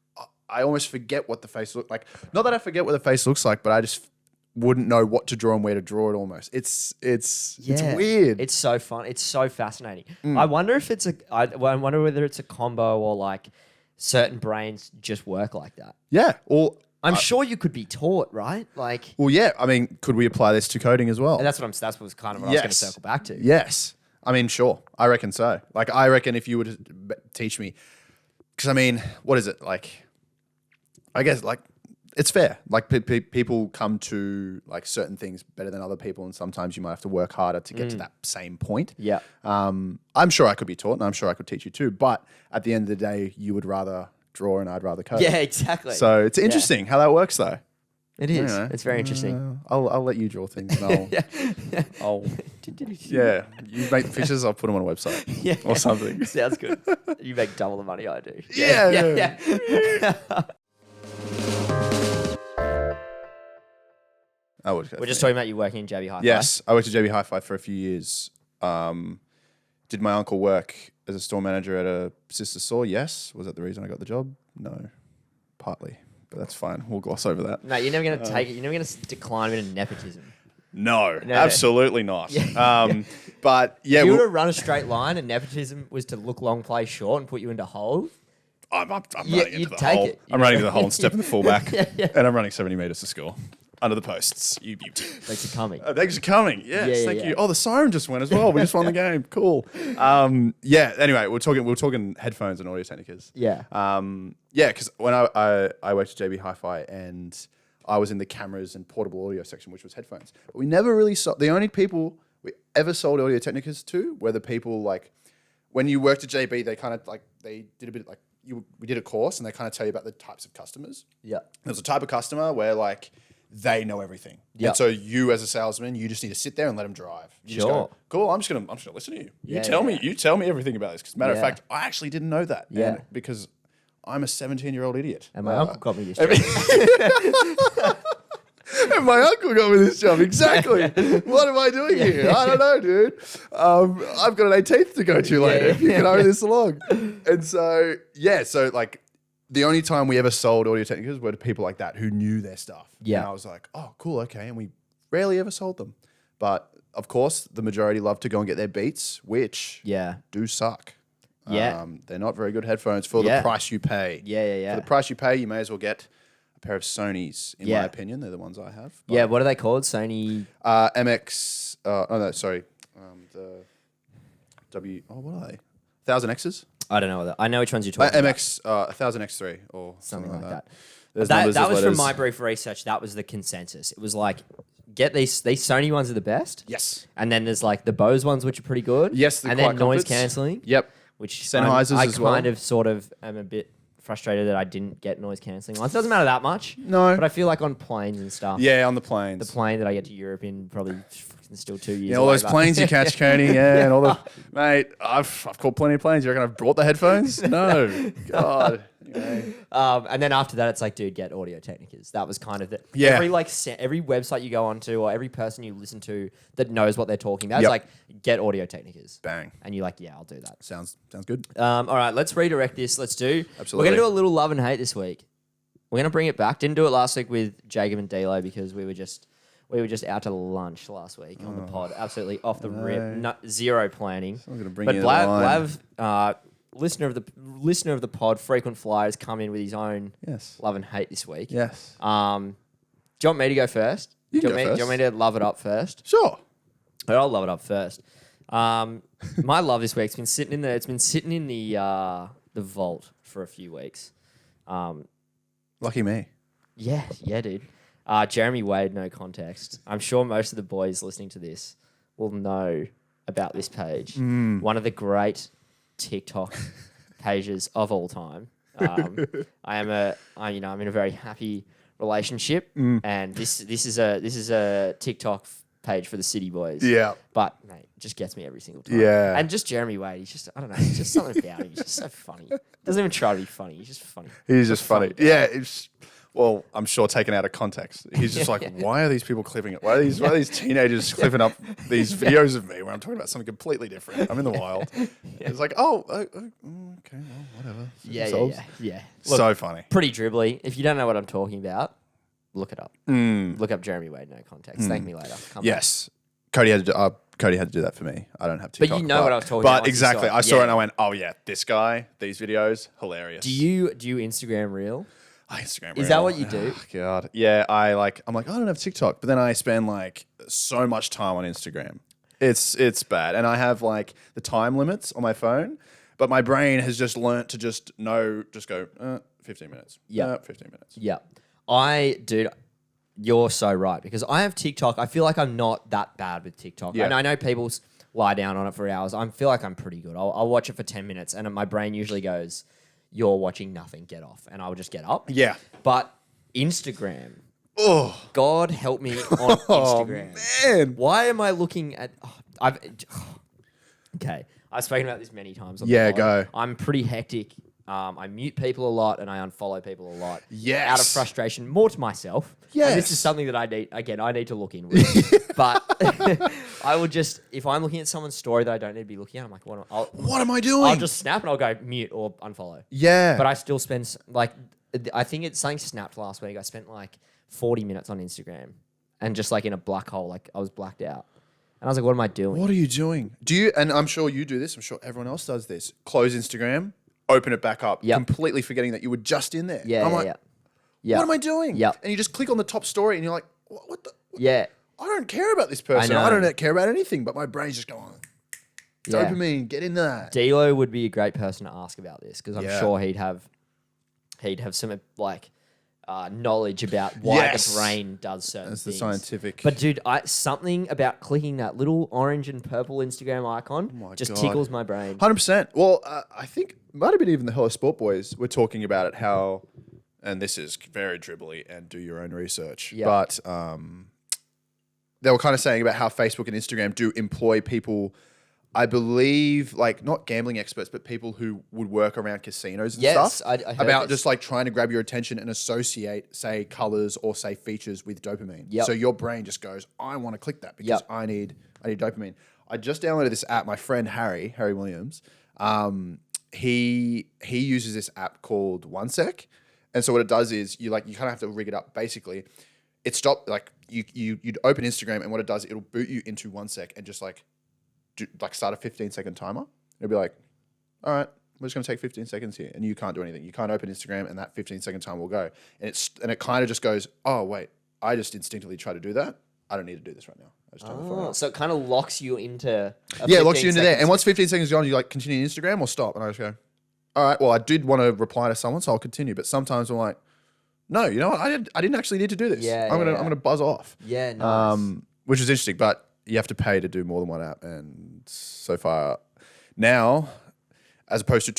I almost forget what the face looks like. Not that I forget what the face looks like, but I just wouldn't know what to draw and where to draw it almost. It's weird. It's so fun. It's so fascinating. I wonder if I wonder whether it's a combo or like certain brains just work like that. Yeah. Or I'm sure you could be taught, right? Like, well, yeah. I mean, could we apply this to coding as well? and that's what kind of what I was going to circle back to. Yes. I mean, sure. I reckon so. Like, I reckon if you were to teach me, because I mean, what is it like? I guess like it's fair. Like people come to like certain things better than other people, and sometimes you might have to work harder to get to that same point. Yeah. I'm sure I could be taught, and I'm sure I could teach you too. But at the end of the day, you would rather draw, and I'd rather code. Yeah, exactly. So it's interesting how that works, though. It is. You know, it's very interesting. I'll let you draw things, and I'll you make pictures. I'll put them on a website or something. Sounds good. You make double the money I do. Yeah. We're just talking about you working in JB Hi-Fi. Yes, I worked at JB Hi-Fi for a few years. Did my uncle work as a store manager at a sister store? Yes. Was that the reason I got the job? No, partly, but that's fine. We'll gloss over that. No, you're never going to take it. You're never going to decline a bit of nepotism. No, absolutely not. But yeah, if you were to run a straight line and nepotism was to look long, play short, and put you into hole, I'm running into the take hole. it. I'm running into the hole and stepping the fullback, and I'm running 70 meters to score. Under the posts. You Thanks for coming. Thanks for coming. Yes, thank you. Oh, the siren just went as well. We just won the game. Cool. Anyway, we're talking headphones and Audio Technicas. Yeah. Because when I worked at JB Hi-Fi and I was in the cameras and portable audio section, which was headphones. But we never really sold. The only people we ever sold Audio Technicas to were the people like when you worked at JB, they kind of like they did a bit like we did a course and they kind of tell you about the types of customers. Yeah. There's a type of customer where like they know everything. Yep. And so you as a salesman, you just need to sit there and let them drive. You just go, cool, I'm just gonna listen to you. You tell me everything about this. Because matter of fact, I actually didn't know that. Yeah. And because I'm a 17-year-old idiot. And my uncle got me this job. And my uncle got me this job. Exactly. What am I doing here? I don't know, dude. I've got an 18th to go to later. If you can hurry this along. And so, so like the only time we ever sold Audio Technicas were to people like that who knew their stuff. Yeah. And I was like, oh, cool, okay. And we rarely ever sold them. But of course, the majority love to go and get their Beats, which do suck. Yeah. They're not very good headphones for the price you pay. Yeah. For the price you pay, you may as well get a pair of Sonys, in my opinion. They're the ones I have. But what are they called? Sony? MX, what are they? 1000Xs? I don't know. I know which ones you're talking about. MX 1000X3 or something like that. That was from my brief research. That was the consensus. It was like, get these Sony ones are the best. Yes. And then there's like the Bose ones, which are pretty good. Yes. And then noise cancelling. Yep. Which Sennheisers as well. I kind of sort of am a bit frustrated that I didn't get noise cancelling ones. It doesn't matter that much. No. But I feel like on planes and stuff. Yeah, on the planes. The plane that I get to Europe in probably still 2 years. Yeah, all those planes you catch, Coney. Yeah, and all the mate. I've caught plenty of planes. You reckon I've brought the headphones? No, God. Okay. And then after that, it's like, dude, get Audio Technicas. That was kind of the every website you go onto or every person you listen to that knows what they're talking about. It's like, get Audio Technicas. Bang. And you're like, yeah, I'll do that. Sounds good. All right, let's redirect this. Absolutely. We're gonna do a little love and hate this week. We're gonna bring it back. Didn't do it last week with Jacob and D'Lo because we were just out to lunch last week on the pod. Absolutely off the rip. Zero planning. I'm gonna bring but you Blav, listener of the pod, frequent flyer, has come in with his own love and hate this week. Yes. Do you want me to go first? You do can you go want me to love it up first? Sure. I'll love it up first. My love this week, it's been sitting in the vault for a few weeks. Lucky me. Yeah, dude. Jeremy Wade, no context. I'm sure most of the boys listening to this will know about this page. One of the great TikTok pages of all time. I'm in a very happy relationship, and this is a TikTok page for the city boys. Yeah. But mate, it just gets me every single time. Yeah. And just Jeremy Wade, he's just, I don't know, he's just something about him. He's just so funny. Doesn't even try to be funny. He's just funny. He's just funny. Yeah. Well, I'm sure taken out of context. He's just like, why are these people clipping it? Why are these teenagers clipping up these videos of me where I'm talking about something completely different? I'm in the wild. It's like, okay, well, whatever. Yeah. Look, So funny. pretty dribbly. If you don't know what I'm talking about, look it up. Look up Jeremy Wade, no context. Thank me later. Yes. Cody had to do that for me. I don't have TikTok. But you know what I was talking about. But exactly. I saw it and I went, oh yeah, this guy, these videos, hilarious. Do you Instagram reel? Instagram Is that what you do? Oh, God. Yeah, I'm like, I don't have TikTok, but then I spend like so much time on Instagram. It's bad. And I have like the time limits on my phone, but my brain has just learnt to just go 15 minutes. Yeah. 15 minutes. Yeah. Dude, you're so right because I have TikTok. I feel like I'm not that bad with TikTok. Yeah. And I know people lie down on it for hours. I feel like I'm pretty good. I'll watch it for 10 minutes and my brain usually goes, you're watching nothing, get off. And I'll just get up. Yeah. But Instagram, Oh, God help me on Instagram. man. Why am I looking at... Okay. I've spoken about this many times. On the Yeah, pod. go. I'm pretty hectic. I mute people a lot and I unfollow people a lot. Yes. Out of frustration, more to myself. Yes. And this is something that I need to look in with. But I would just, if I'm looking at someone's story that I don't need to be looking at, I'm like, What am I doing? I'll just snap and I'll go mute or unfollow. Yeah. But I still spend, like, I think it's something snapped last week. I spent like 40 minutes on Instagram and just like in a black hole, like I was blacked out. And I was like, what am I doing? What are you doing? And I'm sure you do this, I'm sure everyone else does this. Close Instagram, open it back up, completely forgetting that you were just in there. Yeah, I'm like, what am I doing? Yep. And you just click on the top story and you're like, what the? Yeah. I don't care about this person. I don't care about anything, but my brain's just going, dopamine, get in there. D'Lo would be a great person to ask about this because I'm sure he'd have some like knowledge about why the brain does certain things. That's the scientific. But dude, something about clicking that little orange and purple Instagram icon just tickles my brain. 100%. Well, I think might have been even the Hello Sport boys were talking about it, how, and this is very dribbly and do your own research, but they were kind of saying about how Facebook and Instagram do employ people, I believe, like not gambling experts, but people who would work around casinos and stuff. I heard about this. just like trying to grab your attention and associate, say, colors or say features with dopamine. Yep. So your brain just goes, I want to click that because I need dopamine. I just downloaded this app. My friend Harry Williams, he uses this app called OneSec, and so what it does is you kind of have to rig it up. Basically, it stopped like you'd open Instagram, and what it does, it'll boot you into OneSec and just start a 15-second timer. It'll be like, all right, we're just going to take 15 seconds here, and you can't do anything. You can't open Instagram, and that 15-second time will go. And it kind of just goes, oh wait, I just instinctively try to do that. I don't need to do this right now. I just turn the phone off. So it kind of locks you into it locks you into there. And once 15 seconds gone, you like continue Instagram or stop, and I just go, all right, well I did want to reply to someone, so I'll continue. But sometimes I'm like, no, you know what? I didn't actually need to do this. I'm gonna buzz off. Yeah, nice. Which is interesting, but you have to pay to do more than one app, and so far now, as opposed to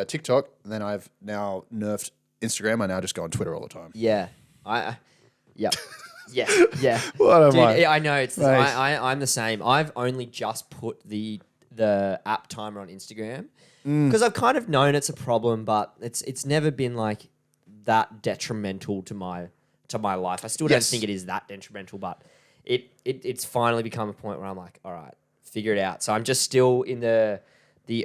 TikTok, then I've now nerfed Instagram. I now just go on Twitter all the time. Yeah, yeah. What am Dude, I? I know it's. I'm the same. I've only just put the app timer on Instagram because I've kind of known it's a problem, but it's never been like that detrimental to my life. I still don't think it is that detrimental, but it's finally become a point where I'm like, all right, figure it out. So I'm just still in the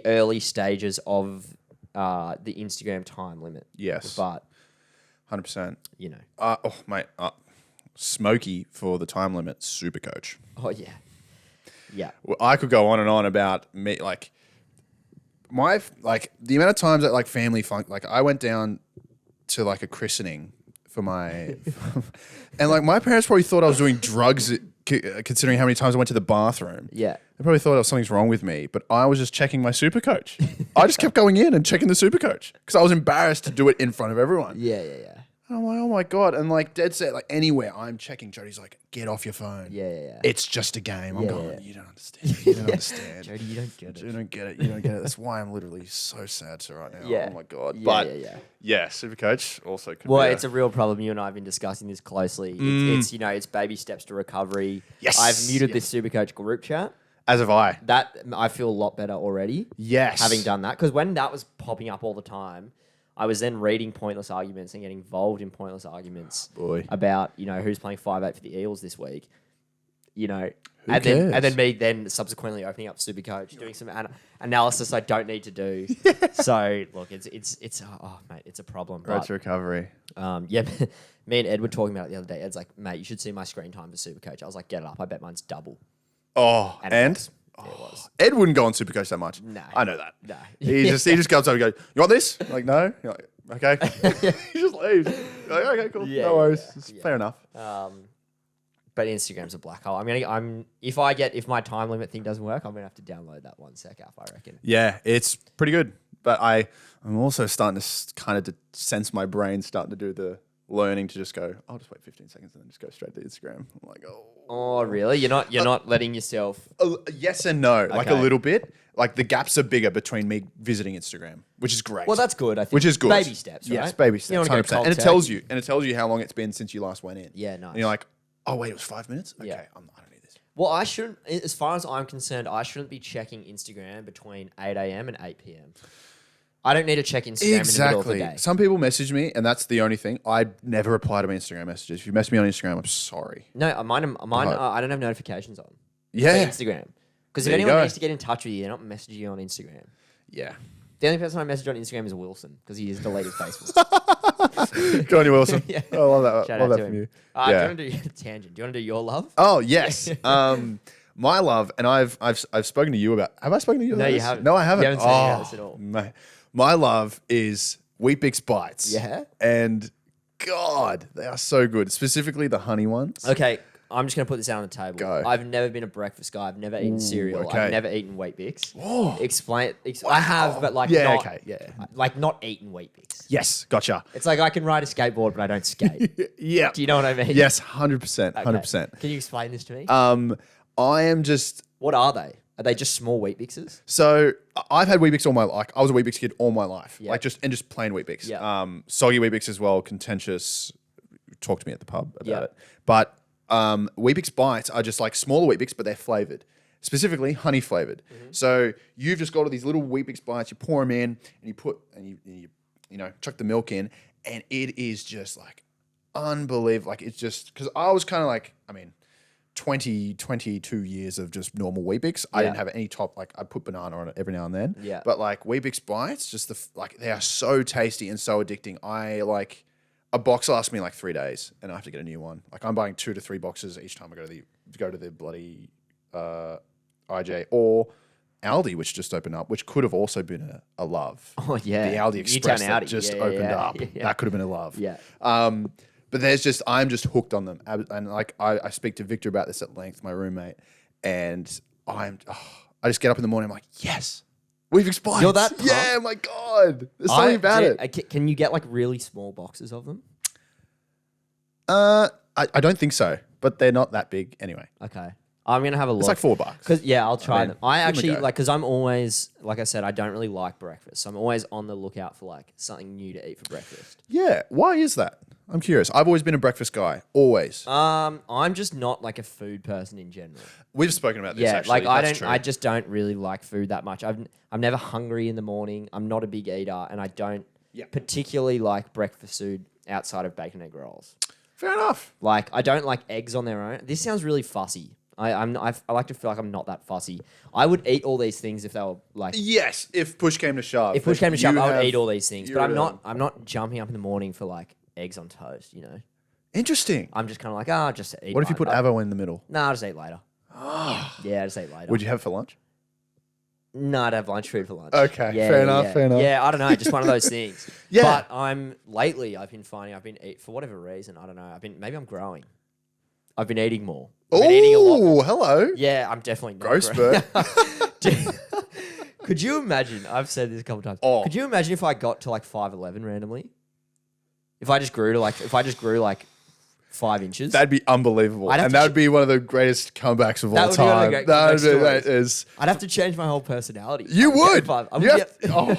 early stages of the Instagram time limit. Yes, but 100%. You know, mate, Smokey for the time limit, super coach. Oh yeah. Well, I could go on and on about me, like the amount of times that like family fun, like I went down to like a christening for my, and like my parents probably thought I was doing drugs considering how many times I went to the bathroom. Yeah. They probably thought something's wrong with me, but I was just checking my super coach. I just kept going in and checking the super coach because I was embarrassed to do it in front of everyone. Yeah. And I'm like, oh my God. And like dead set, like anywhere I'm checking, Jody's like, get off your phone. Yeah. It's just a game. I'm going, yeah. you don't understand. You don't understand. Jody, you don't get it. You don't get it. You don't get it. That's why I'm literally so sad to right now. Yeah. Oh my God. Yeah. Yeah, Supercoach also could Well, be it's a real problem. You and I have been discussing this closely. It's it's baby steps to recovery. Yes. I've muted this Supercoach group chat. As have I. That I feel a lot better already. Yes. Having done that. Because when that was popping up all the time, I was then reading pointless arguments and getting involved in pointless arguments about, who's playing 5'8" for the Eels this week. And then me then subsequently opening up Supercoach, doing some analysis I don't need to do. So look, it's mate, it's a problem. Road to recovery. Me and Ed were talking about it the other day. Ed's like, mate, you should see my screen time for Supercoach. I was like, get it up. I bet mine's double. Oh, and it was. Ed wouldn't go on Supercoach that much. No. I know that. No. He just comes up and goes, you want this? I'm like, no. You're like, okay. He just leaves. You're like, okay, cool. No worries. It's fair enough. But Instagram's a black hole. If my time limit thing doesn't work, I'm gonna have to download that 1 sec app, I reckon. Yeah, it's pretty good. But I'm also starting to kind of sense my brain starting to do the learning to just go, I'll just wait 15 seconds and then just go straight to Instagram. I'm like, oh. Oh, really? You're not letting yourself. Yes and no, like a little bit. Like the gaps are bigger between me visiting Instagram, which is great. Well, that's good. I think. Which is good. Baby steps, right? Yes, baby steps. You don't wanna go 100%. cold And turkey. it tells you how long it's been since you last went in. Yeah, nice. And you're like, oh wait, it was 5 minutes. Okay, Yeah. I don't need this. Well, I shouldn't. As far as I'm concerned, I shouldn't be checking Instagram between 8 a.m. and 8 p.m. I don't need to check Instagram in the middle of the day. Some people message me, and that's the only thing. I never reply to my Instagram messages. If you mess me on Instagram, I'm sorry. No, mine. I don't have notifications on. Yeah. For Instagram. Because if There you anyone go. needs to get in touch with you, they're not messaging you on Instagram. Yeah. The only person I message on Instagram is Wilson because he has deleted Facebook. Go on, you Wilson. Yeah. I love that. Shout Love out that to from him. you. Do you want to do a tangent? Do you want to do your love? Oh yes. My love, and I've spoken to you about. Have I spoken to you? No, about you this? haven't. No, I haven't. You haven't said about this at all. Mate. My love is Weet-Bix bites. Yeah? And God, they are so good. Specifically the honey ones. Okay, I'm just going to put this out on the table. Go. I've never been a breakfast guy. I've never eaten cereal. okay. I've never eaten Weet-Bix. Oh. Explain. I have, but like Yeah, not, okay, yeah. like not eaten Weet-Bix. Yes, gotcha. It's like I can ride a skateboard, but I don't skate. Yeah. Do you know what I mean? Yes, 100%. Okay. 100%. Can you explain this to me? I am just. What are they? Are they just small Weet-Bixes? So I've had Weet-Bix all my life. I was a Weet-Bix kid all my life. Yeah. Like just plain Weet-Bix. Yeah. Soggy Weet-Bix as well, contentious. Talk to me at the pub about Yeah. it. But Weet-Bix bites are just like smaller Weet-Bix, but they're flavored. Specifically honey flavored. So you've just got all these little Weet-Bix bites, you pour them in and you chuck the milk in, and it is just like unbelievable. Like it's just because I was kind of like, 22 years of just normal Weet-Bix. I didn't have any top, like I put banana on it every now and then. Yeah. But like Weet-Bix bites, just they are so tasty and so addicting. A box lasts me like 3 days and I have to get a new one. Like I'm buying 2 to 3 boxes each time I go to the bloody IJ or Aldi, which just opened up, which could have also been a love. Oh, yeah. The Aldi Express Newtown that Aldi. just Yeah, opened yeah, up. yeah. That could have been a love. Yeah. But I'm just hooked on them. And like I speak to Victor about this at length, my roommate, and I just get up in the morning, I'm like, yes, we've expired. You're that pumped? Yeah, my God. There's something about it. Can you get like really small boxes of them? I don't think so, but they're not that big anyway. Okay. I'm going to have a look. It's like $4. Cause I'll try them. I give 'em a actually go. because I'm always, like I said, I don't really like breakfast. So I'm always on the lookout for like something new to eat for breakfast. Yeah. Why is that? I'm curious. I've always been a breakfast guy. Always. I'm just not like a food person in general. We've spoken about this Yeah, actually. like That's true. I just don't really like food that much. I'm never hungry in the morning. I'm not a big eater, and I don't particularly like breakfast food outside of bacon and egg rolls. Fair enough. Like I don't like eggs on their own. This sounds really fussy. I like to feel like I'm not that fussy. I would eat all these things if they were like. Yes, if push came to shove. If push came to shove, You I would have- eat all these things. But you're, I'm not jumping up in the morning for like eggs on toast. You know, Interesting. I'm just kind of like just eat. What if you put avo in the middle? No, I'll just eat later. Yeah, I'll just eat later. Would you have it for lunch? No, I'd have lunch food for lunch. Okay, fair enough, fair enough. Yeah, I don't know, just one of those things. Yeah. But I've been finding for whatever reason, I don't know. Maybe I'm growing. I've been eating more. I've been eating a lot. Oh, hello. Yeah, I'm definitely not. Growth spurt. Could you imagine? I've said this a couple times. Oh. Could you imagine if I got to like 5'11" randomly? If I just grew like 5 inches. That'd be unbelievable. I'd have And to that would be one of the greatest comebacks of all would be one of the time. great That comeback would be, that stories. is. I'd have to change my whole personality. You would. I You would have- get- oh my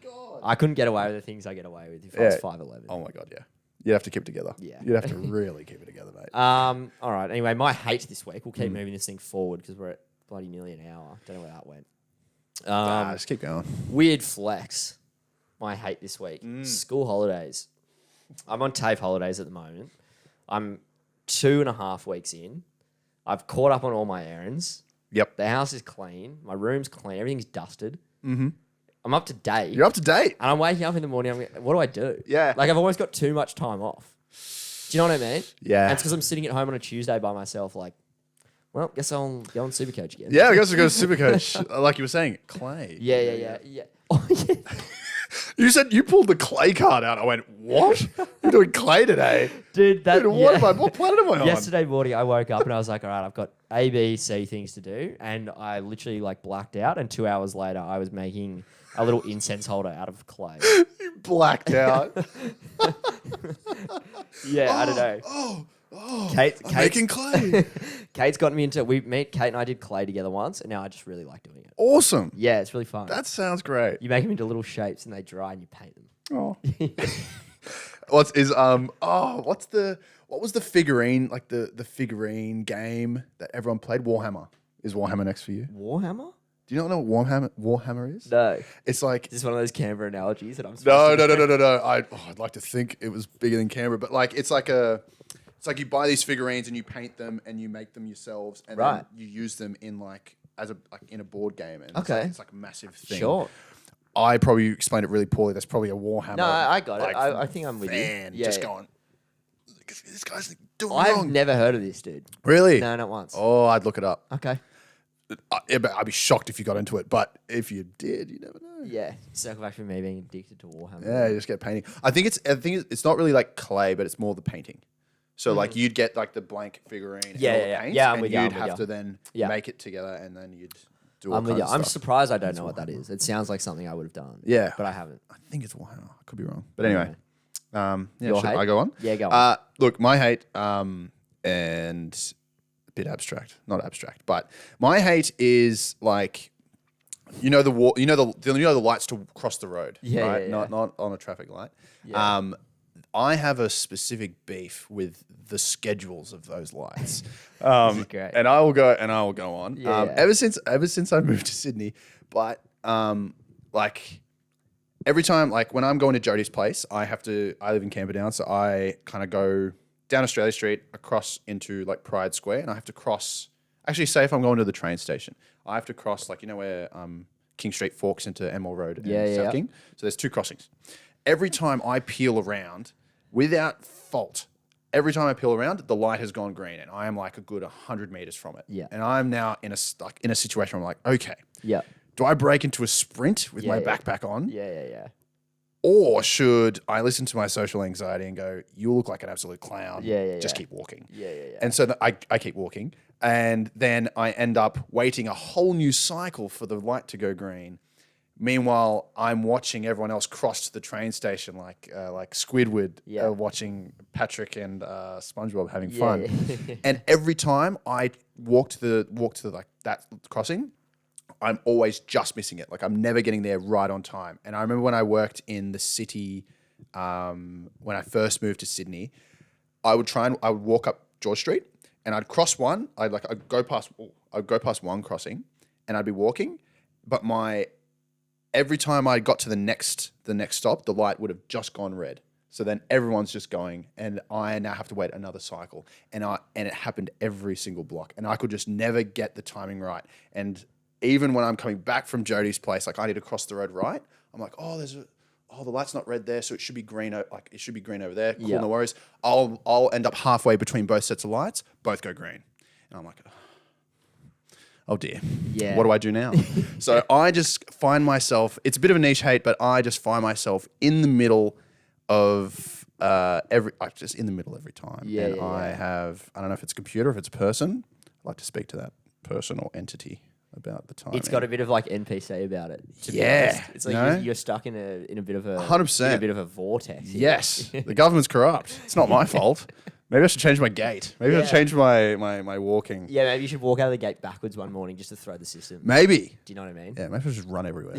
God. I couldn't get away with the things I get away with if I was 5'11". Oh my God, yeah. You'd have to keep it together. Yeah. You'd have to really keep it together, mate. All right. Anyway, my hate this week. We'll keep moving this thing forward because we're at bloody nearly an hour. Don't know where that went. Just keep going. Weird flex. My hate this week. School holidays. I'm on TAFE holidays at the moment. I'm 2.5 weeks in. I've caught up on all my errands. Yep. The house is clean. My room's clean. Everything's dusted. Mm-hmm. I'm up to date. You're up to date. And I'm waking up in the morning. I'm like, what do I do? Yeah. Like I've almost got too much time off. Do you know what I mean? Yeah. And it's because I'm sitting at home on a Tuesday by myself. Like, well, guess I'll go on Supercoach again. Yeah, I guess we go to Supercoach. Like you were saying, clay. Yeah. Oh yeah. You said you pulled the clay card out. I went, what? You're doing clay today? Dude, Dude, what planet am I on? Yesterday morning, I woke up and I was like, all right, I've got A, B, C things to do. And I literally like blacked out. And 2 hours later, I was making a little incense holder out of clay. You blacked out. Yeah, I don't know. I'm Kate's making clay. Kate's got me into, Kate and I did clay together once. And now I just really like doing it. Awesome. Yeah, it's really fun. That sounds great. You make them into little shapes and they dry and you paint them. Oh. What was the figurine, like the figurine game that everyone played? Warhammer. Is Warhammer next for you? Warhammer? Do you not know what Warhammer is? No. It's like Is this one of those Canberra analogies that I'm supposed to no. I'd like to think it was bigger than Canberra, but like it's like you buy these figurines and you paint them and you make them yourselves and Right. then you use them in like in a board game and Okay. it's like a massive thing. Sure. I probably explained it really poorly. That's probably a Warhammer. No, I got it. like, I think I'm with you. fan Yeah, just yeah. going. This guy's doing I've wrong. never heard of this, dude. Really? No, not once. Oh, I'd look it up. Okay. I'd be shocked if you got into it, but if you did, you never know. Yeah. Circle back to me being addicted to Warhammer. Yeah, you just get painting. I think it's not really like clay, but it's more the painting. So like you'd get like the blank figurine, and Yeah, all yeah, the yeah. paints, Yeah, I'm and with you, you'd I'm with have you. to then Yeah. make it together, and then you'd do all I'm with kinds you. of I'm stuff. surprised I don't know what that is. It sounds like something I would have done. Yeah. But I haven't. I think it's Warhammer. I could be wrong, but anyway. Your Should hate? I go on? Yeah, go on. Look, my hate, and a bit abstract, not abstract, but my hate is like, you know the lights to cross the road, Yeah, right? yeah, yeah. Not on a traffic light. Yeah. I have a specific beef with the schedules of those lights, is great. and I will go on. Yeah, yeah. Ever since I moved to Sydney, but like every time, like when I'm going to Jodie's place, I live in Camberdown, so I kind of go down Australia Street across into like Pride Square, and I have to cross. Actually, say if I'm going to the train station, I have to cross like where King Street forks into Enmore Road and Yeah, South yeah. King. So there's 2 crossings. Every time I peel around, without fault, every time I peel around, the light has gone green, and I am like a good 100 meters from it. Yeah. And I'm now in a situation where I'm like, okay, Yeah. do I break into a sprint with my Yeah, yeah. backpack on? Yeah. Or should I listen to my social anxiety and go, you look like an absolute clown. Yeah. Just keep walking. Yeah. And so I keep walking. And then I end up waiting a whole new cycle for the light to go green. Meanwhile, I'm watching everyone else cross to the train station like Squidward, Yeah. watching Patrick and SpongeBob having Yeah, fun. yeah. And every time I walk to the like that crossing, I'm always just missing it. Like I'm never getting there right on time. And I remember when I worked in the city, when I first moved to Sydney, I would walk up George Street and I'd cross one. I'd go past one crossing, and I'd be walking, but every time I got to the next stop, the light would have just gone red. So then everyone's just going, and I now have to wait another cycle. And it happened every single block, and I could just never get the timing right. And even when I'm coming back from Jodie's place, like I need to cross the road right, I'm like, the light's not red there, so it should be green. Like it should be green over there. Cool, Yeah. no worries. I'll end up halfway between both sets of lights. Both go green, and I'm like, oh dear. Yeah. What do I do now? So I just find myself. It's a bit of a niche hate, but I just find myself in the middle of just in the middle every time. Yeah, and yeah, I don't know if it's a computer, if it's a person. I'd like to speak to that person or entity about the time. It's got a bit of like NPC about it. To be Yeah, honest. It's like you're stuck in a bit of a 100%. in a bit of a vortex. Yes, the government's corrupt. It's not my fault. Maybe I should change my gate. Maybe I should change my walking. Yeah, maybe you should walk out of the gate backwards one morning just to throw the system. Maybe. Do you know what I mean? Yeah, maybe I should just run everywhere.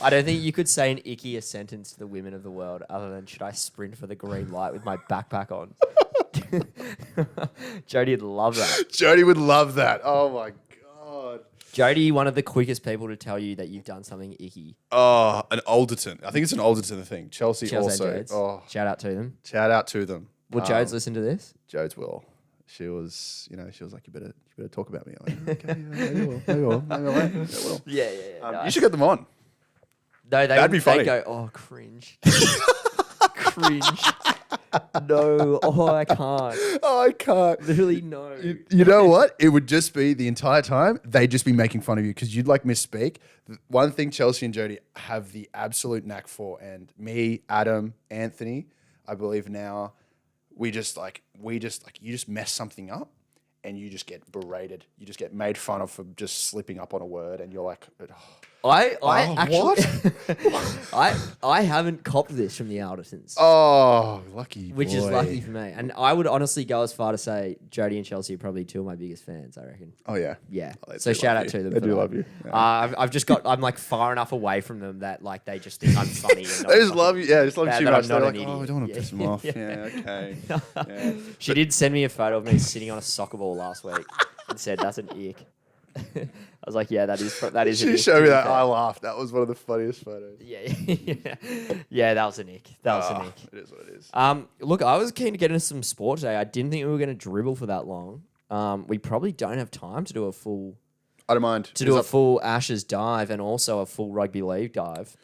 I don't think you could say an ickier sentence to the women of the world other than should I sprint for the green light with my backpack on? Jodie'd love that. Jodie would love that. Oh my God. Jodie, one of the quickest people to tell you that you've done something icky. Oh, an Alderton. I think it's an Alderton thing. Chelsea also. and Jodes. Oh, Shout out to them. shout out to them. Will Jodes listen to this? Jodes will. She was like, you better talk about me. I'm like, okay, yeah, maybe will. Yeah. You should get them on. No, That'd be funny. They'd go, oh, cringe. Cringe. No, I can't. Oh, I can't. Literally, no. You know what? It would just be the entire time, they'd just be making fun of you because you'd like misspeak. One thing Chelsea and Jodie have the absolute knack for, and me, Adam, Anthony, I believe now, you just mess something up and you just get berated. You just get made fun of for just slipping up on a word and you're like, I haven't copped this from the Aldertons. oh, lucky Which is boy. lucky for me. And I would honestly go as far to say Jodie and Chelsea are probably two of my biggest fans, I reckon. Oh, yeah. Yeah. They So do shout love out you. to them. They for do that. love you. Yeah. I'm like far enough away from them that like they just think I'm funny. And They just love you. Yeah, just love you that too I'm much. not They're an like, idiot. I don't want to piss them off. Yeah. Yeah, okay. Yeah. She did send me a photo of me sitting on a soccer ball last week and said, that's an ick. I was like, yeah, that is an She ick, showed to me be that. fair. I laughed. That was one of the funniest photos. Yeah, that was an ick. That was an ick. It is what it is. Look, I was keen to get into some sport today. I didn't think we were going to dribble for that long. We probably don't have time to do a full I don't mind. full Ashes dive and also a full rugby league dive.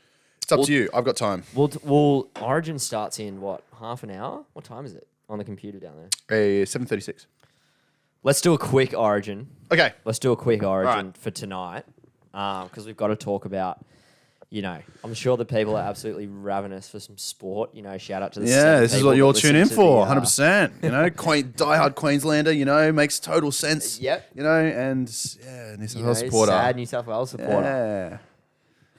It's up to you. I've got time. Well, Origin starts in what, half an hour? What time is it on the computer down there? 7:36. Let's do a quick Origin. Okay. Let's do a quick Origin Right. for tonight because we've got to talk about. I'm sure the people are absolutely ravenous for some sport. Shout out to the Yeah, seven this is people what that you'll listen tune in to for, the, 100%. Diehard Queenslander, makes total sense. Yep. And New South Wales supporter. Sad New South Wales supporter.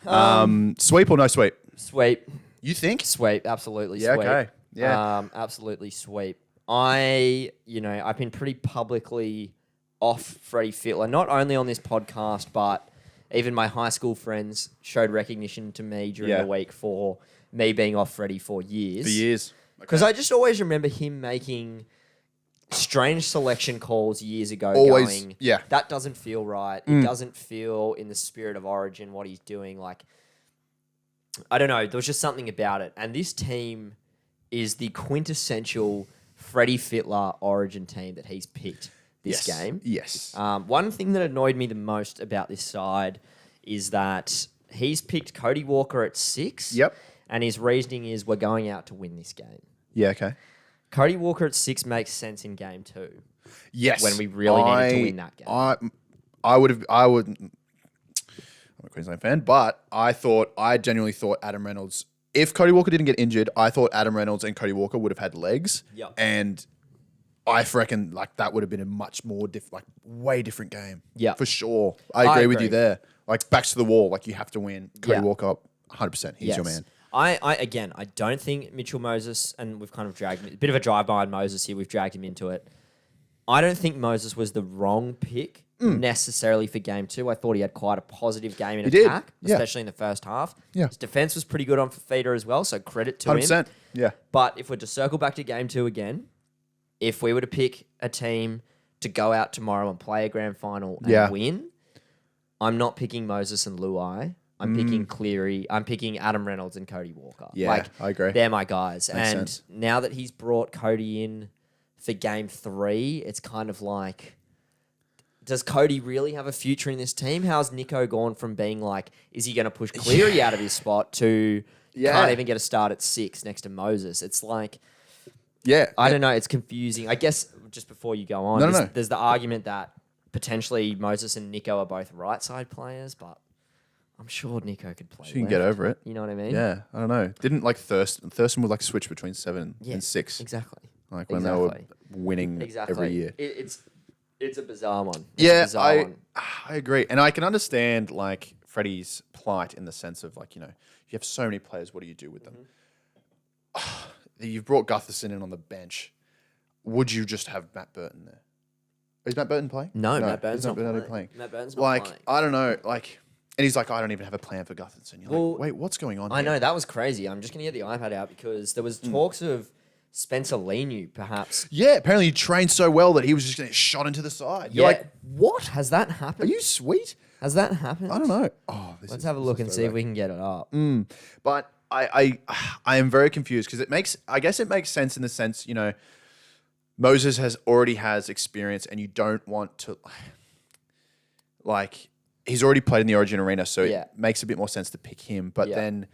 Yeah. Sweep or no sweep? Sweep. You think? Sweep. Absolutely Yeah, sweep. okay. Yeah. Absolutely sweep. I've been pretty publicly off Freddie Fittler, not only on this podcast, but even my high school friends showed recognition to me during the week for me being off Freddie for years. For years. Because I just always remember him making strange selection calls years ago going, yeah. that doesn't feel right. It doesn't feel in the spirit of Origin what he's doing. Like, I don't know. There was just something about it. And this team is the quintessential Freddie Fittler Origin team that he's picked this game. Yes. One thing that annoyed me the most about this side is that he's picked Cody Walker at 6. Yep. And his reasoning is we're going out to win this game. Yeah, okay. Cody Walker at 6 makes sense in game 2. Yes. When we really needed to win that game. I'm a Queensland fan, but I genuinely thought Adam Reynolds, if Cody Walker didn't get injured, I thought Adam Reynolds and Cody Walker would have had legs. Yep. And I reckon that would have been a much more way different game. Yeah. For sure. I agree with you there. Like backs to the wall, like you have to win. Cody Walker, 100%. He's your man. I don't think Mitchell Moses, and we've kind of dragged a bit of a drive-by on Moses here, we've dragged him into it. I don't think Moses was the wrong pick necessarily for game 2. I thought he had quite a positive game in attack, especially in the first half. Yeah. His defense was pretty good on Fafita as well, so credit to 100%. him. Yeah. But if we're to circle back to game 2 again, if we were to pick a team to go out tomorrow and play a grand final and win, I'm not picking Moses and Luai. I'm picking Cleary. I'm picking Adam Reynolds and Cody Walker. Yeah, I agree. They're my guys. Makes and sense. now that he's brought Cody in for game 3, it's kind of like, does Cody really have a future in this team? How's Nico gone from being like, is he going to push Cleary out of his spot to can't even get a start at 6 next to Moses? It's like, I don't know. It's confusing. I guess just before you go on, there's the argument that potentially Moses and Nico are both right side players, but I'm sure Nico could play. She can get left. over it. You know what I mean? Yeah, I don't know. Didn't like Thurston would like switch between 7 and 6, Exactly. like when they were winning every year. It's a bizarre one. I agree, and I can understand like Freddie's plight in the sense of like, you have so many players. What do you do with them? You've brought Gutherson in on the bench. Would you just have Matt Burton there? Is Matt Burton playing? No, Matt Burton's not playing. Matt Burton's not like, playing. I don't know. Like, and he's like, I don't even have a plan for Gutherson. You're Well, like, wait, what's going on? I here? know, that was crazy. I'm just going to get the iPad out because there was talks of Spencer Leniu, perhaps. Yeah, apparently he trained so well that he was just going to get shot into the side. You're like, what? Has that are happened? you sweet? Has that happened? I don't know. Let's have a look and see if we can get it up. But I am very confused because I guess it makes sense in the sense, Moses already has experience and you don't want to, like, he's already played in the Origin arena, so it makes a bit more sense to pick him. But then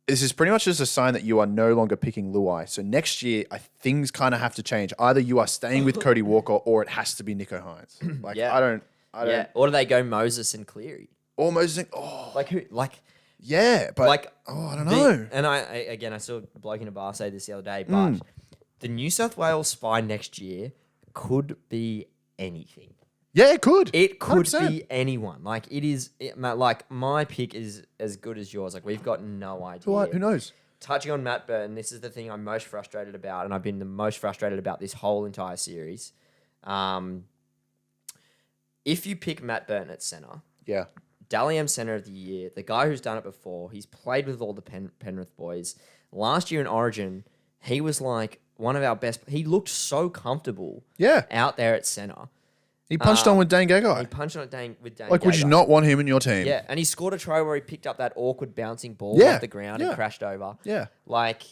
this is pretty much just a sign that you are no longer picking Luai. So next year, things kind of have to change. Either you are staying with Cody Walker or it has to be Nico Hines. Like, I don't. Yeah. Or do they go Moses and Cleary? Or Moses. Like who? Like. Yeah, but Like, I don't know. And I saw a bloke in a bar say this the other day, but the New South Wales spine next year could be anything. Yeah, it could. It could 100%. be anyone. Like it is. Like my pick is as good as yours. Like we've got no idea. Who knows? Touching on Matt Burton, this is the thing I'm most frustrated about, and I've been the most frustrated about this whole entire series. If you pick Matt Burton at centre, Yeah. Dally M Centre of the Year, the guy who's done it before, he's played with all the Penrith boys. Last year in Origin, he was like one of our best. He looked so comfortable out there at centre. He punched on with Dane He Gagai. punched on with Dane Like, would you Gagai. not want him in your team? Yeah, and he scored a try where he picked up that awkward bouncing ball off the ground and crashed over. Yeah. Like,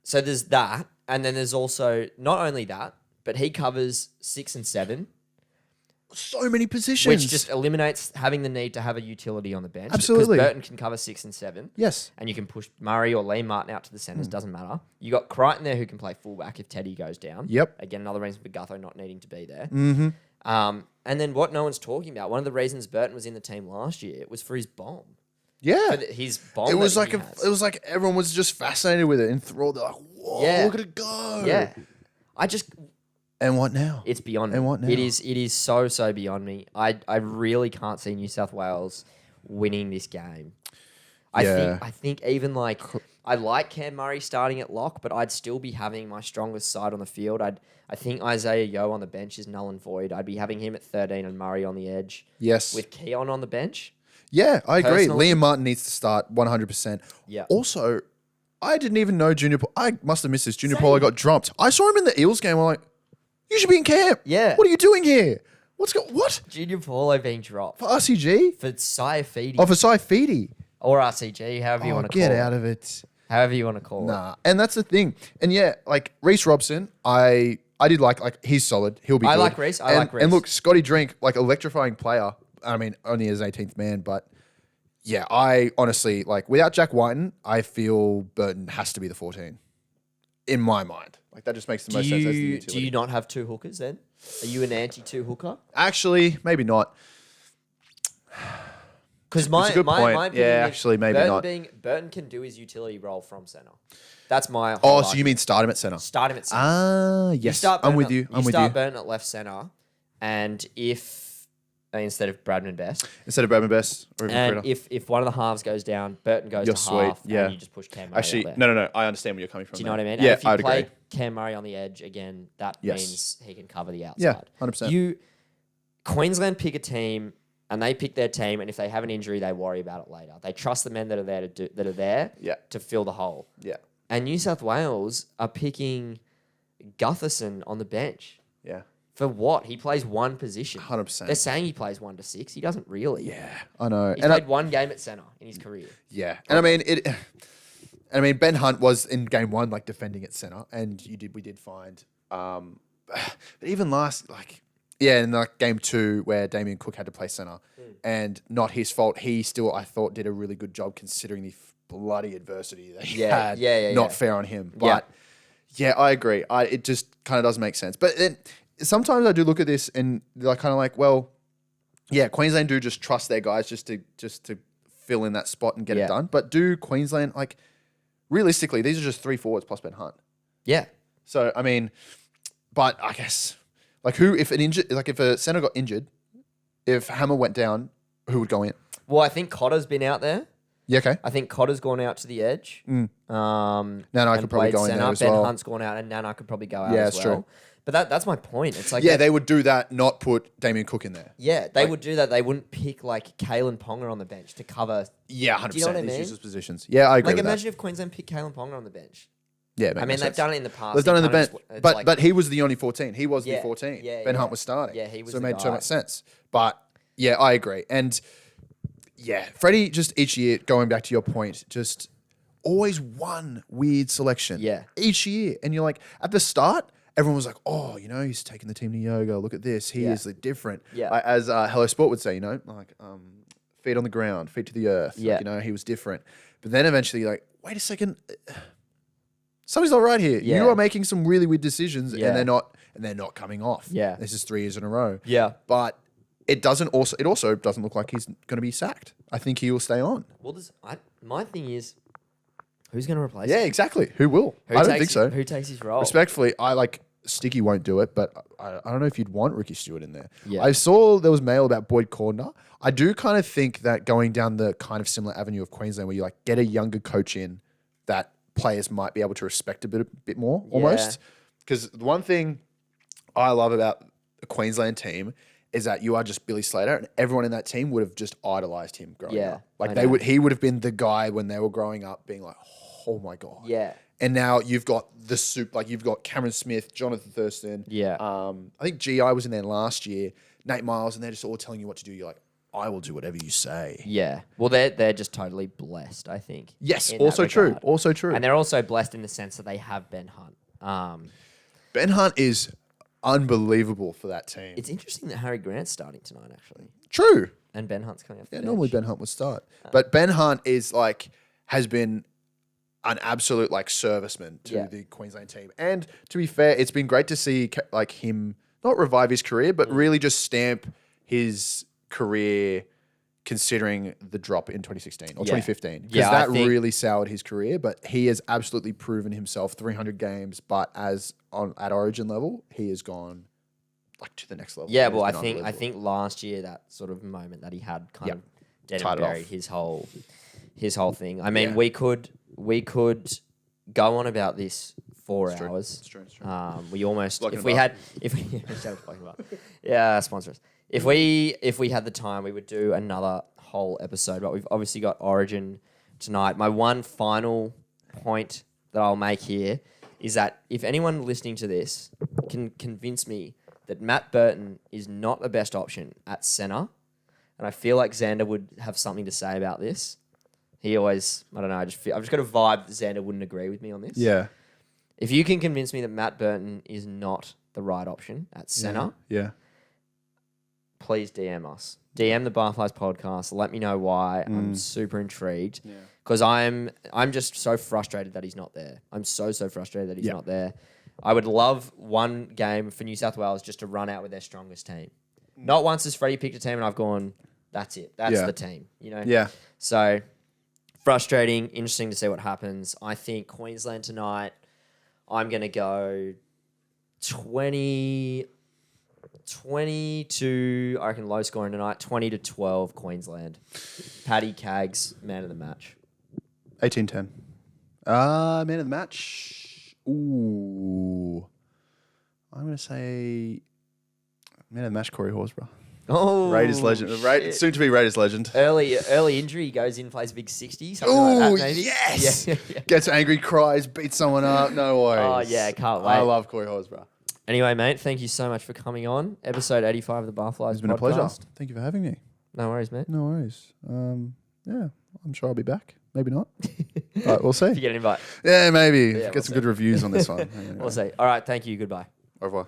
so there's that. And then there's also, not only that, but he covers 6 and 7. So many positions. Which just eliminates having the need to have a utility on the bench. Absolutely. Because Burton can cover 6 and 7. Yes. And you can push Murray or Liam Martin out to the centres, doesn't matter. You got Crichton there who can play fullback if Teddy goes down. Yep. Again, another reason for Gutho not needing to be there. Mm-hmm. And then what no one's talking about, one of the reasons Burton was in the team last year was for his bomb. Yeah. For his bomb. It was that like he has. it was like everyone was just fascinated with it and enthralled. They're like, whoa, look at it go. Yeah. And what now? It's beyond me. And what now? It is so beyond me. I really can't see New South Wales winning this game. I think even like I like Cam Murray starting at lock, but I'd still be having my strongest side on the field. I think Isaiah Yeo on the bench is null and void. I'd be having him at 13 and Murray on the edge. Yes. With Keon on the bench. Yeah, I agree. Personally- Liam Martin needs to start 100%. Yeah. Also, I didn't even know I must have missed this. Junior Paulo got dropped. I saw him in the Eels game. I'm like, you should be in camp. Yeah. What are you doing here? What? Junior Paulo being dropped. For RCG? For Saifidi. Oh, for Saifidi. Or RCG, however you want to call it. Get out of it. However you want to call it. Nah. And that's the thing. And yeah, like Reece Robson, I did like he's solid. He'll be good. I like Reece. I like Reece. And look, Scotty Drink, like electrifying player. I mean, only as 18th man, but yeah, I honestly, like, without Jack Whiten, I feel Burton has to be the 14. In my mind. Like, that just makes the most sense as the utility. Do you not have two hookers then? Are you an anti-two hooker? Actually, maybe not. Because It's a good point. my opinion Yeah, is actually, maybe Burton not. Burton can do his utility role from centre. That's my whole Oh, so argument. you mean start him at centre? Start him at centre. Ah, yes. I'm with you. You start Burton at left centre, and instead of Bradman Best, Instead of Bradman Best or even and Critter. if one of the halves goes down, Burton goes You're to sweet, half, yeah. and you just push Cam Murray Actually, out there. no. I understand where you're coming from. Do you know what I mean? Yeah, and if you I'd play agree. Cam Murray on the edge again, that Yes. means he can cover the outside. Yeah, 100%. Queensland pick a team, and they pick their team, and if they have an injury, they worry about it later. They trust the men that are there Yeah. to fill the hole. Yeah. And New South Wales are picking Gutherson on the bench. Yeah. For what? He plays one position. 100%. They're saying he plays 1 to 6. He doesn't really. Yeah, I know. He's played one game at centre in his career. Yeah, and I mean, Ben Hunt was in game 1 like defending at center, and we did find, but even in like game 2 where Damien Cook had to play center, and not his fault. He still, I thought, did a really good job considering the bloody adversity that he had. Not fair on him, but yeah, I agree. It just kind of doesn't make sense. But then sometimes I do look at this and they're kind of like, well, yeah, Queensland do just trust their guys just to fill in that spot and get Yeah. it done. But do Queensland, like, realistically, these are just 3 forwards plus Ben Hunt. Yeah. So, I mean, but I guess, like, if a centre got injured, if Hammer went down, who would go in? Well, I think Cotter's been out there. Yeah, okay. I think Cotter's gone out to the edge. Nano And could probably played go in there centre. as Ben well. Hunt's gone out, and Nana could probably go out Yeah, as that's well. true. But that's my point. It's like Yeah, they would do that, not put Damien Cook in there. Yeah, they would do that. They wouldn't pick like Kalen Ponga on the bench to cover. Yeah, 100%. Do you know what I These mean? users' positions. Yeah, I agree Like, with imagine that. if Queensland picked Kalen Ponga on the bench. Yeah, I mean, they've done it in the past. They've done it in the bench. It's But like- he was the only 14. He was Yeah, the 14. yeah, Ben yeah. Hunt was starting. Yeah, he was So it the made so guy. much sense. But yeah, I agree. And yeah, Freddie just each year, going back to your point, just always one weird selection. Yeah. Each year. And you're like, at the start, everyone was like, oh, he's taking the team to yoga. Look at this. He Yeah. is different. Yeah. Like, as Hello Sport would say, like feet on the ground, feet to the earth. Yeah. Like, he was different. But then eventually you're like, wait a second. Something's not right here. Yeah. You are making some really weird decisions Yeah. and they're not coming off. Yeah. This is 3 years in a row. Yeah. But it also doesn't look like he's going to be sacked. I think he will stay on. Well, my thing is, who's going to replace Yeah, him? exactly. Who will? Who I don't takes- think so. Who takes his role? Respectfully, Sticky won't do it, but I don't know if you'd want Ricky Stewart in there. Yeah. I saw there was mail about Boyd Cordner. I do kind of think that going down the kind of similar avenue of Queensland where you like get a younger coach in that players might be able to respect a bit more almost. Because the one thing I love about the Queensland team is that you are just Billy Slater and everyone in that team would have just idolized him growing Yeah, up. Like I know. he would have been the guy when they were growing up being like, oh my God. Yeah. And now you've got the soup, like you've got Cameron Smith, Jonathan Thurston. Yeah. I think GI was in there last year, Nate Miles, and they're just all telling you what to do. You're like, I will do whatever you say. Yeah. Well, they're just totally blessed, I think. Yes, in that also true. regard. Also true. And they're also blessed in the sense that they have Ben Hunt. Ben Hunt is unbelievable for that team. It's interesting that Harry Grant's starting tonight, actually, True. and Ben Hunt's coming off the Yeah, bench. normally Ben Hunt would start. But Ben Hunt has been an absolute serviceman to Yeah. the Queensland team. And to be fair, it's been great to see him not revive his career, but really just stamp his career considering the drop in 2016 or 2015. Because Yeah, I that think- really soured his career, but he has absolutely proven himself 300 games, but at Origin level, he has gone to the next level. Yeah, It well, I has been think unbelievable. last year that sort of moment that he had kind Yep. of dead Tied and it off. buried his whole thing. I mean, Yeah. we could go on about this 4 It's true. hours. It's true. It's true. We almost Blocking if a we bar. had if we shut up, Blocking a bar. Yeah, sponsor us. If we had the time, we would do another whole episode. But we've obviously got Origin tonight. My one final point that I'll make here is that if anyone listening to this can convince me that Matt Burton is not the best option at centre, and I feel like Zander would have something to say about this. He always, I don't know, I've just got a vibe that Zander wouldn't agree with me on this. Yeah. If you can convince me that Matt Burton is not the right option at centre, Yeah. please DM us. DM the Barflies podcast. Let me know why. I'm super intrigued because I'm just so frustrated that he's not there. I'm so frustrated that he's not there. I would love one game for New South Wales just to run out with their strongest team. Not once has Freddie picked a team and I've gone, that's it. That's the team. Yeah. So frustrating. Interesting to see what happens. I think Queensland tonight, I'm going to go 20 to, I reckon low scoring tonight, 20-12 Queensland. Paddy Caggs, man of the match. 18-10. Man of the match. Ooh. I'm going to say man of the match, Corey Horsburgh. Oh, Raiders legend. shit. Soon to be Raiders legend. Early injury, goes in, plays a big 60, something like Ooh, that maybe. yes! Yeah. Gets angry, cries, beats someone up. No worries. Oh, yeah, can't wait. I love Corey Horsburgh. Anyway, mate, thank you so much for coming on. Episode 85 of the Barflies It's been a pleasure. Thank you for having me. No worries, mate. No worries. Yeah, I'm sure I'll be back. Maybe not. But we'll see. If you get an invite. Yeah, maybe. Yeah, Get we'll some see. good reviews on this one. We'll see. All right, thank you. Goodbye. Au revoir.